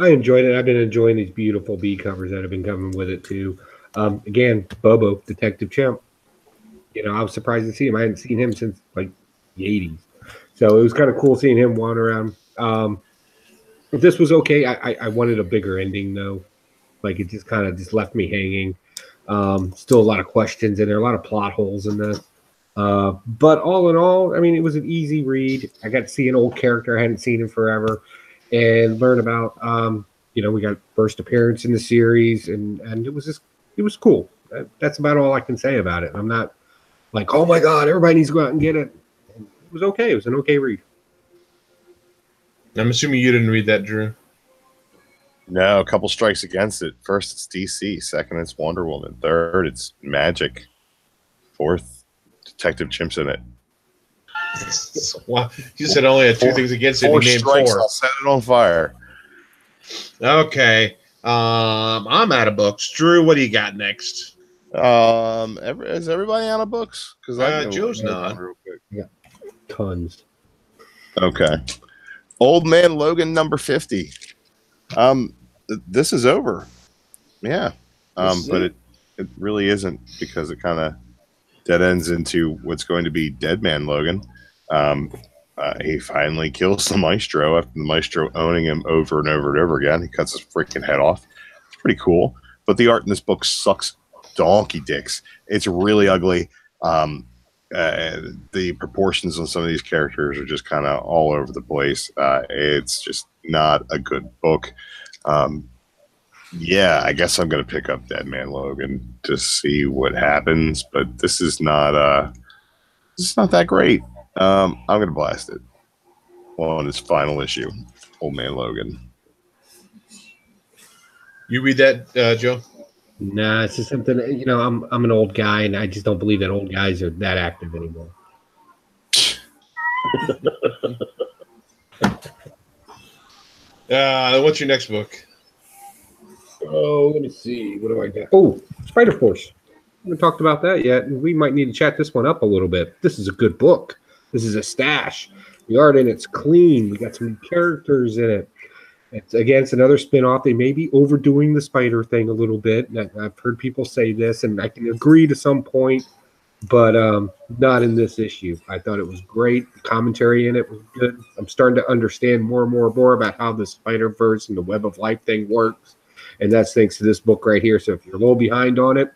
I enjoyed it. I've been enjoying these beautiful B covers that have been coming with it too. Again, Bobo, Detective Chimp. You know, I was surprised to see him. I hadn't seen him since like the 80s. So it was kind of cool seeing him wander around. If this was okay, I wanted a bigger ending though. Like it just kind of just left me hanging. Still a lot of questions in there, a lot of plot holes in this. But all in all, I mean, it was an easy read. I got to see an old character I hadn't seen in forever and learn about, you know, we got first appearance in the series and it was cool. That's about all I can say about it. I'm not like, oh my God, everybody needs to go out and get it. It was okay. It was an okay read. I'm assuming you didn't read that, Drew. No, a couple strikes against it. First, it's DC. Second, it's Wonder Woman. Third, it's Magic. Fourth, Detective Chimp's in it. Well, you said only had 2 things against it. You named 4. I'll set it on fire. Okay. I'm out of books. Drew, what do you got next? Is everybody out of books? Because Joe's not. Yeah, tons. Okay. Old Man Logan number 50. This is over. Yeah. But it really isn't, because it kind of dead ends into what's going to be Dead Man Logan. He finally kills the Maestro after the Maestro owning him over and over and over again. He cuts his freaking head off. It's pretty cool. But the art in this book sucks donkey dicks. It's really ugly. The proportions on some of these characters are just kind of all over the place. It's just not a good book. Yeah, I guess I'm going to pick up Dead Man Logan to see what happens, but this is not that great. I'm going to blast it on its final issue, Old Man Logan. You read that, Joe? Nah, it's just something, you know, I'm an old guy, and I just don't believe that old guys are that active anymore. What's your next book? Oh, let me see. What do I got? Oh, Spider Force. We haven't talked about that yet. We might need to chat this one up a little bit. This is a good book. This is a stash. The art in it's clean. We got some characters in it. It's another spin-off. They may be overdoing the spider thing a little bit. And I've heard people say this, and I can agree to some point, but not in this issue. I thought it was great. The commentary in it was good. I'm starting to understand more and more about how the Spider-Verse and the Web of Life thing works, and that's thanks to this book right here. So if you're a little behind on it,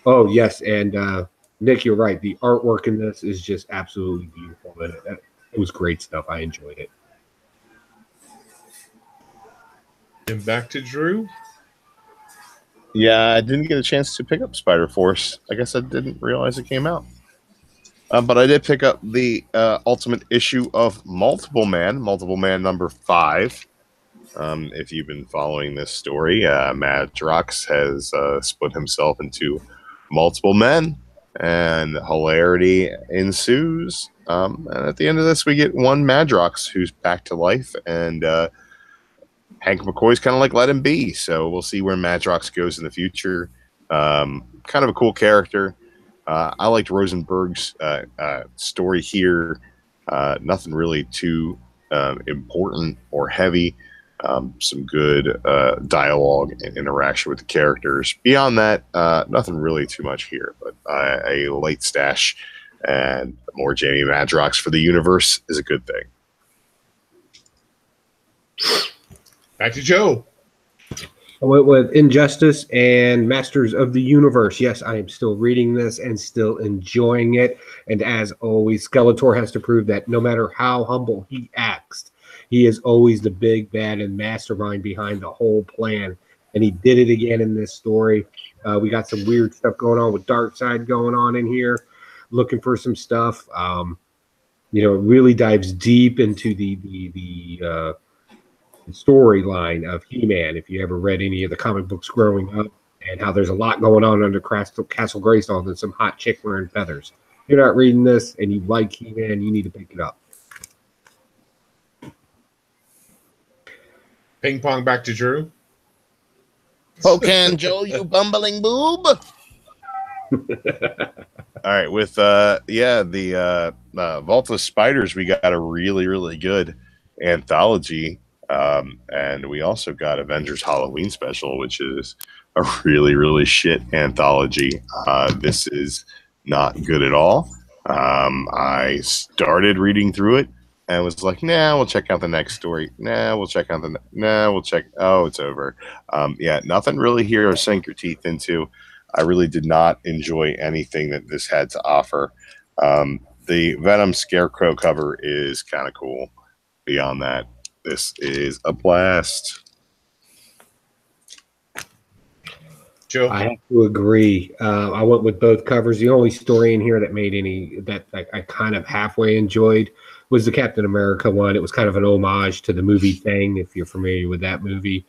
oh yes, and Nick, you're right. The artwork in this is just absolutely beautiful. It was great stuff. I enjoyed it. And back to Drew. Yeah, I didn't get a chance to pick up Spider Force. I guess I didn't realize it came out. But I did pick up the ultimate issue of Multiple Man number 5. If you've been following this story, Madrox has split himself into multiple men, and hilarity ensues. And at the end of this, we get one Madrox who's back to life, and Hank McCoy's kind of like let him be. So we'll see where Madrox goes in the future. Kind of a cool character. I liked Rosenberg's story here. Nothing really too important or heavy. Some good dialogue and interaction with the characters. Beyond that, nothing really too much here. But a late stash and more Jamie Madrox for the universe is a good thing. Back to Joe. I went with Injustice and Masters of the Universe. Yes, I am still reading this and still enjoying it. And as always, Skeletor has to prove that no matter how humble he acts, he is always the big bad and mastermind behind the whole plan. And he did it again in this story. We got some weird stuff going on with Darkseid going on in here. Looking for some stuff. It really dives deep into the storyline of He-Man, if you ever read any of the comic books growing up, and how there's a lot going on under Castle Grayskull and some hot chick wearing feathers. If you're not reading this and you like He-Man, you need to pick it up. Ping pong back to Drew. Pocan Joe, you bumbling boob. All right, with the Vault of Spiders, we got a really, really good anthology. And we also got Avengers Halloween Special, which is a really, really shit anthology. This is not good at all. I started reading through it and was like, nah, we'll check out the next story. We'll check. Oh, it's over. Nothing really here to sink your teeth into. I really did not enjoy anything that this had to offer. The Venom Scarecrow cover is kind of cool. Beyond that, this is a blast. Joe? I have to agree. I went with both covers. The only story in here that made that I kind of halfway enjoyed was the Captain America one. It was kind of an homage to the movie Thing, if you're familiar with that movie.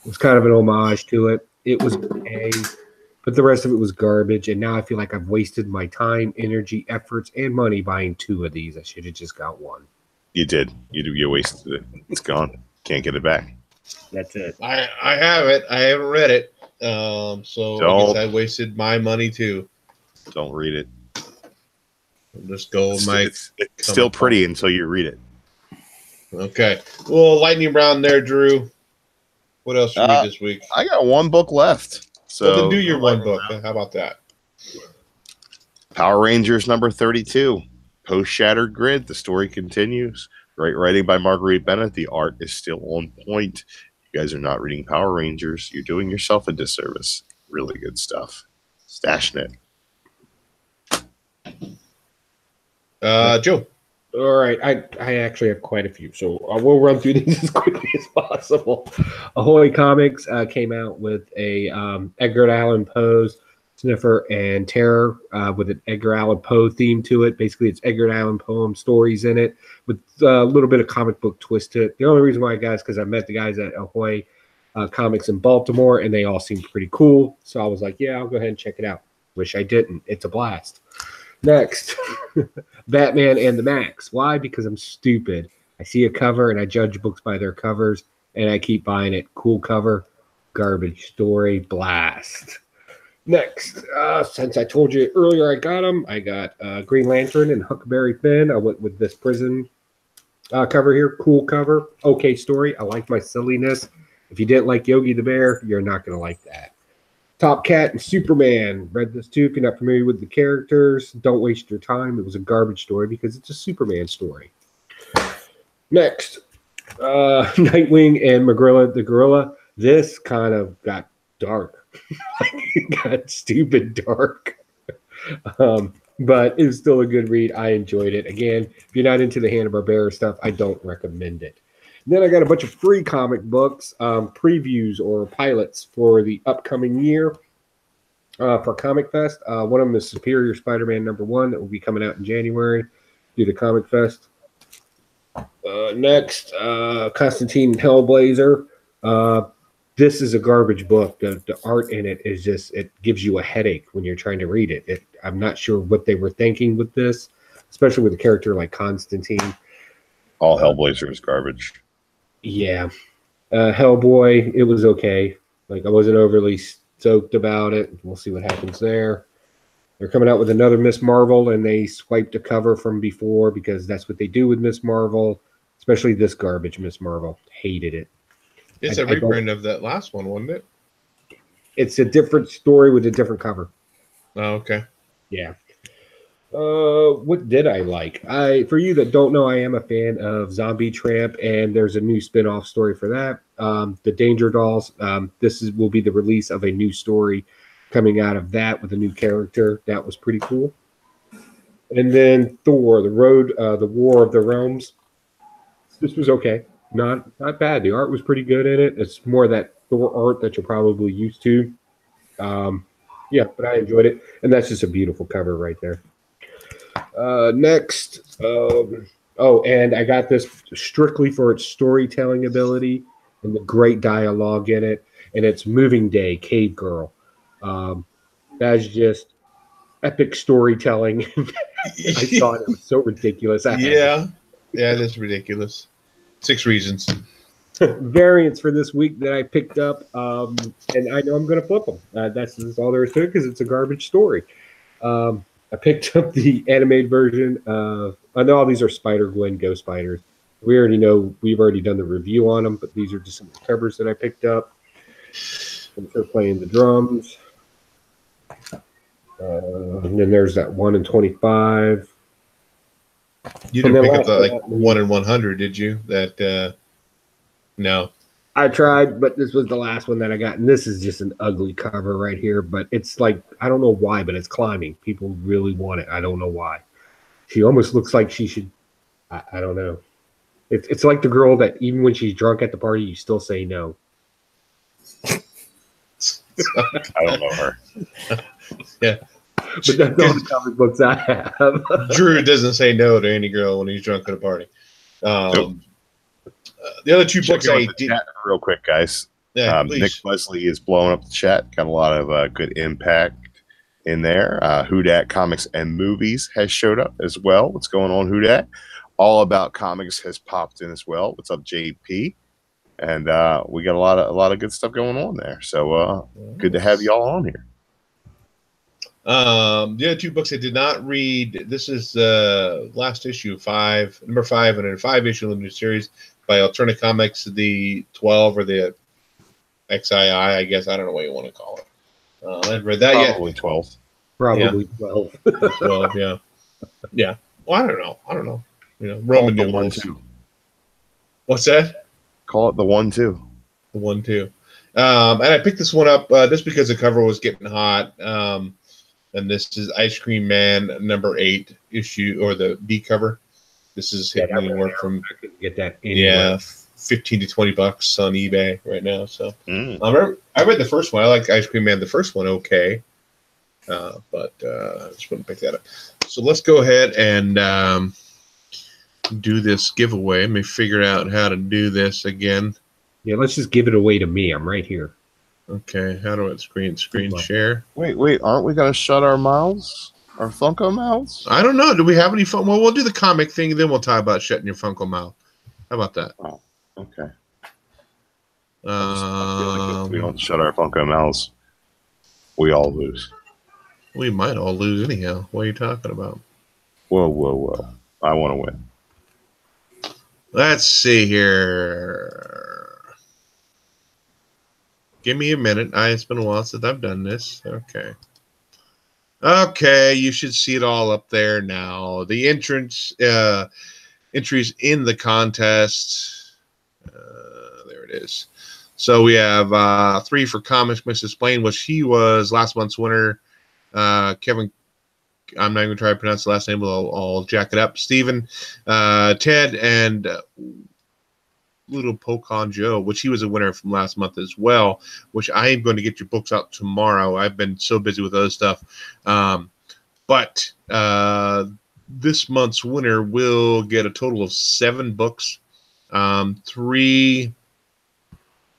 It was kind of an homage to it. It was okay, but the rest of it was garbage. And now I feel like I've wasted my time, energy, efforts, and money buying 2 of these. I should have just got 1. You did. You wasted it. It's gone. Can't get it back. That's it. I have it. I haven't read it. So I guess I wasted my money too. Don't read it. I'll just go with It's still pretty until you read it. Okay. Well, lightning round there, Drew. What else you read this week? I got 1 book left. So Well, then do your 1 book. How about that? Power Rangers number 32. Post-Shattered Grid. The story continues. Great writing by Marguerite Bennett. The art is still on point. You guys are not reading Power Rangers. You're doing yourself a disservice. Really good stuff. Stashing it. Joe. All right. I actually have quite a few, so we'll run through these as quickly as possible. Ahoy Comics came out with a Edgar Allan Poe's Sniffer and Terror with an Edgar Allan Poe theme to it. Basically, it's Edgar Allan Poe stories in it with a little bit of comic book twist to it. The only reason why I got is because I met the guys at Ahoy Comics in Baltimore, and they all seemed pretty cool. So I was like, yeah, I'll go ahead and check it out. Wish I didn't. It's a blast. Next, Batman and the Max. Why? Because I'm stupid. I see a cover, and I judge books by their covers, and I keep buying it. Cool cover, garbage story, blast. Next, since I told you earlier I got them, I got Green Lantern and Huckleberry Finn. I went with this prison cover here. Cool cover. Okay story. I like my silliness. If you didn't like Yogi the Bear, you're not going to like that. Top Cat and Superman. Read this too. If you're not familiar with the characters, don't waste your time. It was a garbage story because it's a Superman story. Next, Nightwing and Magrilla the Gorilla. This kind of got dark. It got stupid dark. But it was still a good read. I enjoyed it. Again, if you're not into the Hanna-Barbera stuff, I don't recommend it. Then I got a bunch of free comic books, previews or pilots for the upcoming year for Comic Fest. One of them is Superior Spider-Man #1 that will be coming out in January due to Comic Fest. Next, Constantine Hellblazer. This is a garbage book. The art in it is just, it gives you a headache when you're trying to read it. I'm not sure what they were thinking with this, especially with a character like Constantine. All Hellblazer is garbage. Yeah. Hellboy, it was okay. Like, I wasn't overly stoked about it. We'll see what happens there. They're coming out with another Miss Marvel, and they swiped a cover from before because that's what they do with Miss Marvel, especially this garbage Miss Marvel. Hated it. It's a reprint of that last one, wasn't it? It's a different story with a different cover. Oh, okay. Yeah. What did I like? For you that don't know, I am a fan of Zombie Tramp, and there's a new spin-off story for that. The Danger Dolls. Will be the release of a new story coming out of that with a new character. That was pretty cool. And then Thor, the War of the Realms. This was okay. Not bad. The art was pretty good in it. It's more that Thor art that you're probably used to. Yeah, but I enjoyed it. And that's just a beautiful cover right there. Next. And I got this strictly for its storytelling ability and the great dialogue in it. And it's Moving Day, Cave Girl. That's just epic storytelling. I thought it was so ridiculous. Yeah, it is ridiculous. 6 reasons. Variants for this week that I picked up, and I know I'm going to flip them. That's all there is to it because it's a garbage story. I picked up the animated version of. I know all these are Spider-Gwen Go Spiders. We already know we've already done the review on them, but these are just some of the covers that I picked up. And they're playing the drums. And then there's that 1 in 25. You didn't pick up the 1 in 100, did you? No. I tried, but this was the last one that I got, and this is just an ugly cover right here. But it's like, I don't know why, but it's climbing. People really want it. I don't know why. She almost looks like she should. I don't know. It's like the girl that even when she's drunk at the party, you still say no. I don't know her. Yeah. But that's all the comic books I have. Drew doesn't say no to any girl when he's drunk at a party. Nope. The other 2 books I did. Real quick, guys. Yeah, Nick Leslie is blowing up the chat. Got a lot of good impact in there. Who Dat Comics and Movies has showed up as well. What's going on, Who Dat? All About Comics has popped in as well. What's up, JP? And we got a lot of good stuff going on there. So good to have y'all on here. The other 2 books I did not read. This is last issue, number 5, and a 5-issue limited series by Alterna Comics, the 12 or the XII, I guess. I don't know what you want to call it. I haven't read that Probably yet. 12. Probably 12. 12, yeah. Yeah. Well, I don't know. You know, Roman numerals. What's that? Call it the 1-2. The 1-2. And I picked this one up just because the cover was getting hot. And this is Ice Cream Man number 8 issue, or the B cover. This is hitting anywhere from get that anywhere. $15 to $20 on eBay right now. So I read the first one. I like Ice Cream Man, the first one, okay, but I just wouldn't pick that up. So let's go ahead and do this giveaway. Let me figure out how to do this again. Yeah, let's just give it away to me. I'm right here. Okay, how do I screen share? Wait, aren't we gonna shut our mouths? Our Funko mouths? I don't know. Do we have any fun? Well, we'll do the comic thing, then we'll talk about shutting your Funko mouth. How about that? Oh, okay. I feel like if we don't shut our Funko mouths, we all lose. We might all lose anyhow. What are you talking about? Whoa. I want to win. Let's see here. Give me a minute. It's been a while since I've done this. Okay. Okay, you should see it all up there now. The entrance entries in the contest. There it is. So we have 3 for Comics Misexplained, which he was last month's winner. Kevin, I'm not going to try to pronounce the last name, but I'll jack it up. Stephen, Ted, and Little Pokon Joe, which he was a winner from last month as well, which I am going to get your books out tomorrow. I've been so busy with other stuff. But this month's winner will get a total of 7 books, 3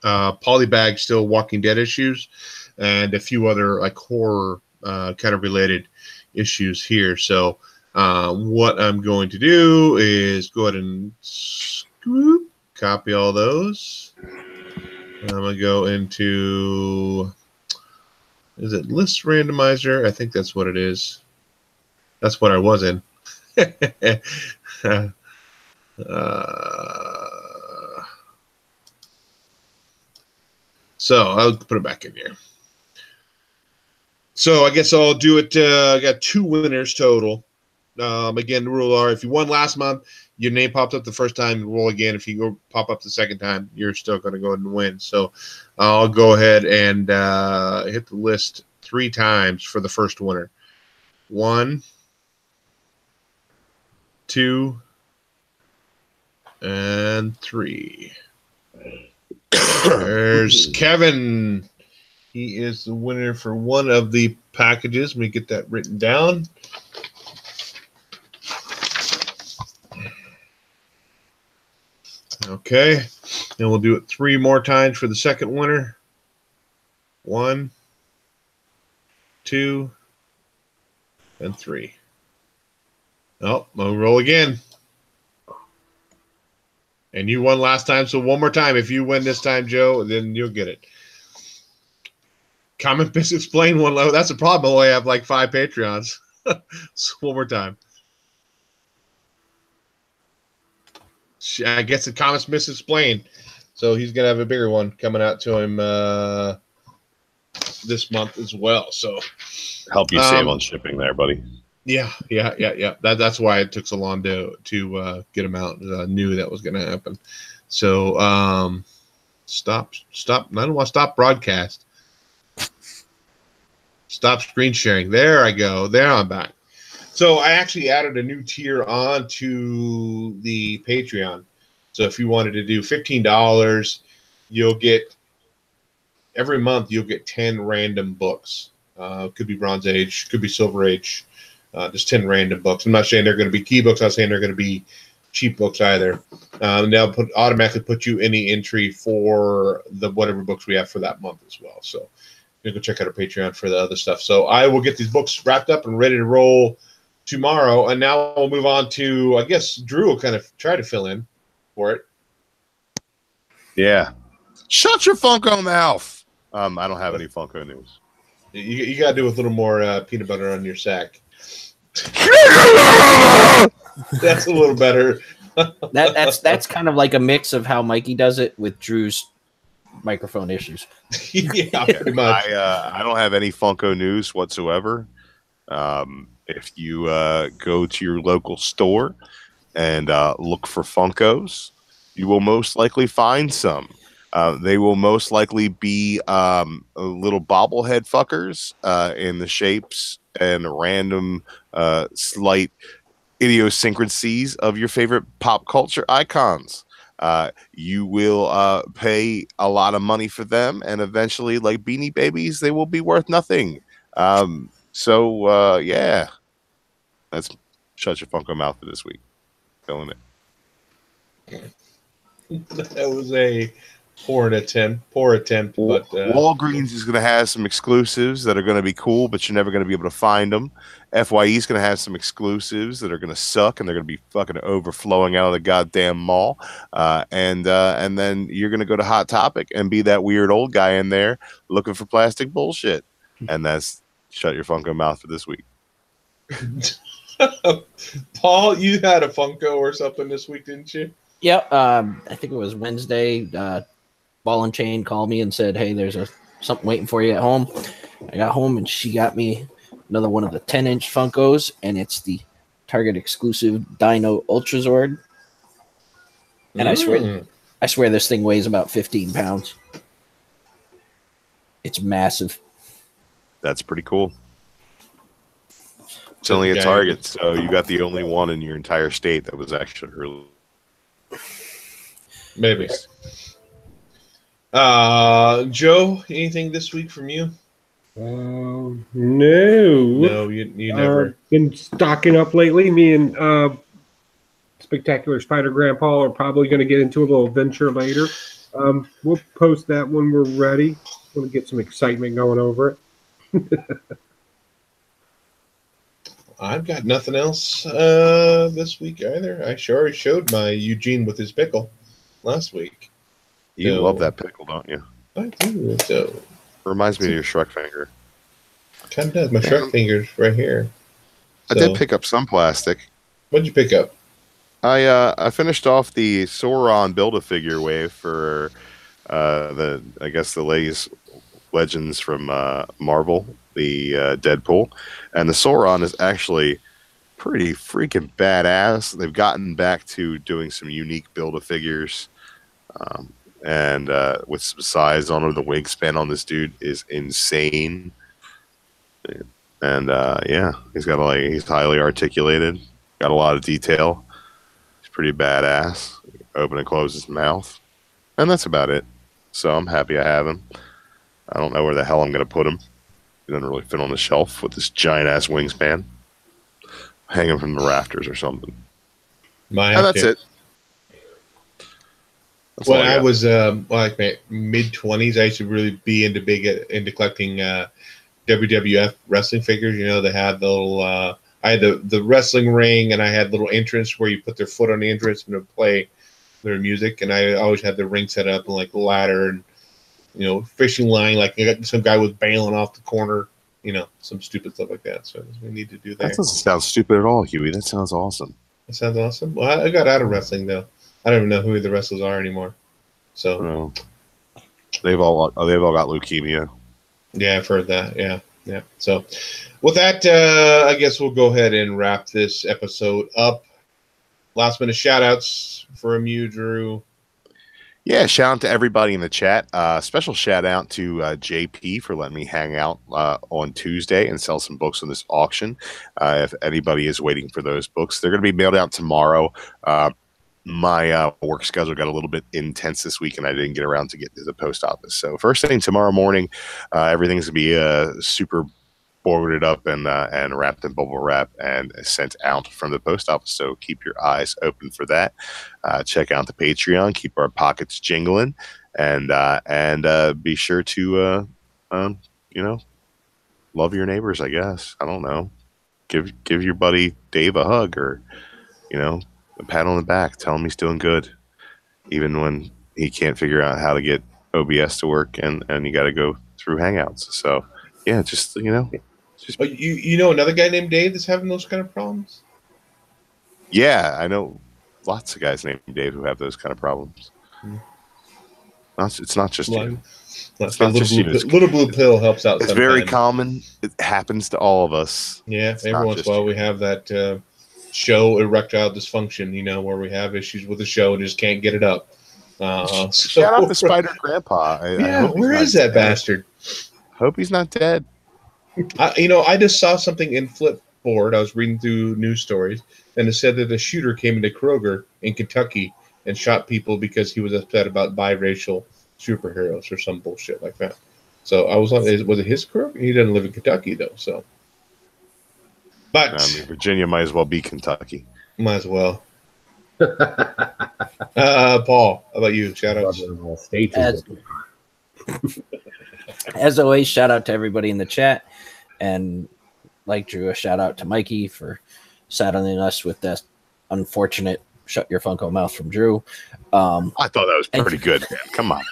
Polybag Still Walking Dead issues, and a few other like horror kind of related issues here. So what I'm going to do is go ahead and copy all those. I'm going to go into, is it List Randomizer? I think that's what it is. That's what I was in. So I'll put it back in here. So I guess I'll do it. I got 2 winners total. Again, the rule are if you won last month, your name pops up the first time, you roll again. If you go pop up the second time, you're still going to go ahead and win. So I'll go ahead and hit the list 3 times for the first winner. 1, 2, and 3. There's Kevin. He is the winner for one of the packages. Let me get that written down. Okay. And we'll do it 3 more times for the second winner. 1, 2, and 3. Oh, we'll roll again. And you won last time, so one more time. If you win this time, Joe, then you'll get it. Comic Misexplained one low. That's a problem. I only have like 5 Patreons. So one more time. I guess the Comics Misexplained. So he's going to have a bigger one coming out to him this month as well. So help you save on shipping there, buddy. Yeah. That's why it took so long to get him out. I knew that was going to happen. So stop. I don't want to stop broadcast. Stop screen sharing. There I go. There I'm back. So I actually added a new tier onto the Patreon. So if you wanted to do $15, you'll get every month you'll get 10 random books. Could be Bronze Age, could be Silver Age. Just 10 random books. I'm not saying they're going to be key books. I'm not saying they're going to be cheap books either. They'll automatically put you in the entry for the whatever books we have for that month as well. So you can go check out our Patreon for the other stuff. So I will get these books wrapped up and ready to roll tomorrow. And now we'll move on to, I guess, Drew will kind of try to fill in for it. Yeah. Shut your Funko mouth. I don't have any Funko news. You got to do with a little more peanut butter on your sack. That's a little better. That's kind of like a mix of how Mikey does it with Drew's microphone issues. Yeah, pretty much. I don't have any Funko news whatsoever. If you go to your local store and look for Funkos, you will most likely find some. They will most likely be little bobblehead fuckers in the shapes and random slight idiosyncrasies of your favorite pop culture icons. You will pay a lot of money for them, and eventually, like Beanie Babies, they will be worth nothing. Yeah, that's Shut Your Funko Mouth for this week. Feeling it. That was a poor attempt, but Walgreens is going to have some exclusives that are going to be cool, but you're never going to be able to find them. FYE is going to have some exclusives that are going to suck, and they're going to be fucking overflowing out of the goddamn mall. And then you're going to go to Hot Topic and be that weird old guy in there looking for plastic bullshit. And that's Shut Your Funko Mouth for this week. Paul, you had a Funko or something this week, didn't you? Yeah, I think it was Wednesday. Ball and Chain called me and said, "Hey, there's something waiting for you at home." I got home and she got me another one of the 10-inch Funkos, and it's the Target exclusive Dino Ultrazord. And I swear this thing weighs about 15 pounds. It's massive. That's pretty cool. It's only a Target, so you got the only one in your entire state that was actually really. Maybe. Joe, anything this week from you? No. No, you never. Been stocking up lately. Me and Spectacular Spider Grandpa are probably going to get into a little venture later. We'll post that when we're ready. Want to get some excitement going over it. I've got nothing else this week either. I already showed my Eugene with his pickle last week. You love that pickle, don't you? I do. So reminds me of your Shrek finger. Kind of does. My Shrek finger's right here. I did pick up some plastic. What'd you pick up? I finished off the Sauron Build-A-Figure wave for the latest Legends from Marvel, the Deadpool, and the Sauron is actually pretty freaking badass. They've gotten back to doing some unique Build-A-Figures, and with some size on it. The wingspan on this dude is insane, and he's highly articulated, got a lot of detail. He's pretty badass. Open and close his mouth, and that's about it. So I'm happy I have him. I don't know where the hell I'm going to put him. He doesn't really fit on the shelf with this giant-ass wingspan. Hanging from the rafters or something. That's it. That's when I was like my mid-20s, I used to really be into collecting WWF wrestling figures. You know, they had the little... I had the wrestling ring, and I had little entrance where you put their foot on the entrance and it would play their music. And I always had the ring set up and like the ladder and fishing line, like some guy was bailing off the corner, some stupid stuff like that. So we need to do that. That doesn't sound stupid at all, Huey. That sounds awesome. That sounds awesome. Well, I got out of wrestling though. I don't even know who the wrestlers are anymore. So they've all got leukemia. Yeah, I've heard that. Yeah. So with that, I guess we'll go ahead and wrap this episode up. Last minute shout outs from you, Drew. Yeah, shout out to everybody in the chat. Special shout out to JP for letting me hang out on Tuesday and sell some books on this auction. If anybody is waiting for those books, they're going to be mailed out tomorrow. My work schedule got a little bit intense this week, and I didn't get around to get to the post office. So first thing tomorrow morning, everything's going to be super boarded up and wrapped in bubble wrap and sent out from the post office. So keep your eyes open for that. Check out the Patreon. Keep our pockets jingling, and be sure to love your neighbors. I guess, I don't know. Give your buddy Dave a hug, or a pat on the back. Tell him he's doing good, even when he can't figure out how to get OBS to work, and you got to go through Hangouts. So yeah, just another guy named Dave that's having those kind of problems? Yeah, I know lots of guys named Dave who have those kind of problems. It's not just you. Little blue pill helps out. It's very common. It happens to all of us. Yeah, every once in a while we have that show erectile dysfunction, where we have issues with the show and just can't get it up. Shout out to Spider Grandpa. Where is that bastard? Hope he's not dead. I just saw something in Flipboard. I was reading through news stories, and it said that a shooter came into Kroger in Kentucky and shot people because he was upset about biracial superheroes or some bullshit like that. So I was was it his Kroger? He doesn't live in Kentucky though, so. But Virginia might as well be Kentucky. Might as well. Paul, how about you? Shout out. As always, shout out to everybody in the chat. And like Drew, a shout out to Mikey for saddling us with that unfortunate "shut your Funko mouth" from Drew. I thought that was pretty good, man. Come on.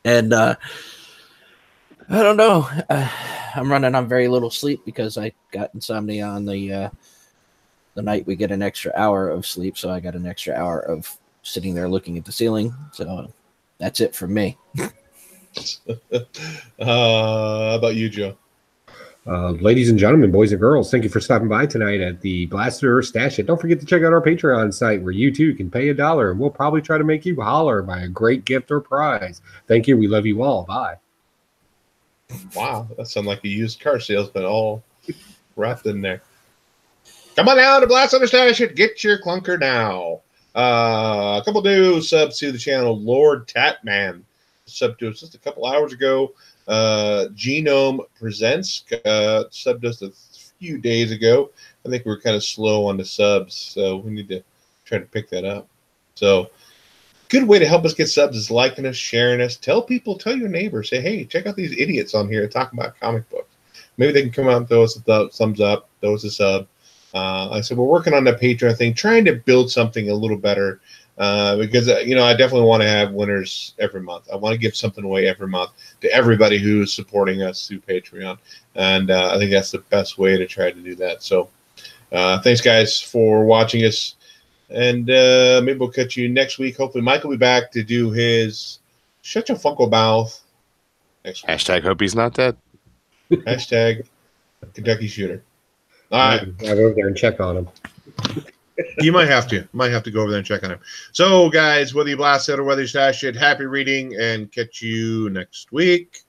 And I don't know. I'm running on very little sleep because I got insomnia on the night we get an extra hour of sleep. So I got an extra hour of sitting there looking at the ceiling. So that's it for me. How about you, Joe? Ladies and gentlemen, boys and girls, thank you for stopping by tonight at the Blaster Stash It. Don't forget to check out our Patreon site where you too can pay $1 and we'll probably try to make you holler by a great gift or prize. Thank you. We love you all. Bye. Wow, that sounds like a used car salesman all wrapped in there. Come on down to Blaster Stash It. Get your clunker now. A couple new subs to the channel. Lord Tatman subbed to us just a couple hours ago. Genome Presents subbed us a few days ago. I think we were kind of slow on the subs, so we need to try to pick that up. So, good way to help us get subs is liking us, sharing us. Tell people, tell your neighbors, say, hey, check out these idiots on here talking about comic books. Maybe they can come out and throw us a thumbs up, throw us a sub. Like I said, we're working on the Patreon thing, trying to build something a little better. Because, I definitely want to have winners every month. I want to give something away every month to everybody who's supporting us through Patreon. And I think that's the best way to try to do that. So thanks, guys, for watching us. And maybe we'll catch you next week. Hopefully Mike will be back to do his Shut Your Funko Mouth next week. Hashtag hope he's not dead. Hashtag Kentucky Shooter. All right. I'll go over there and check on him. You might have to. Go over there and check on him. So, guys, whether you blast it or whether you stash it, happy reading and catch you next week.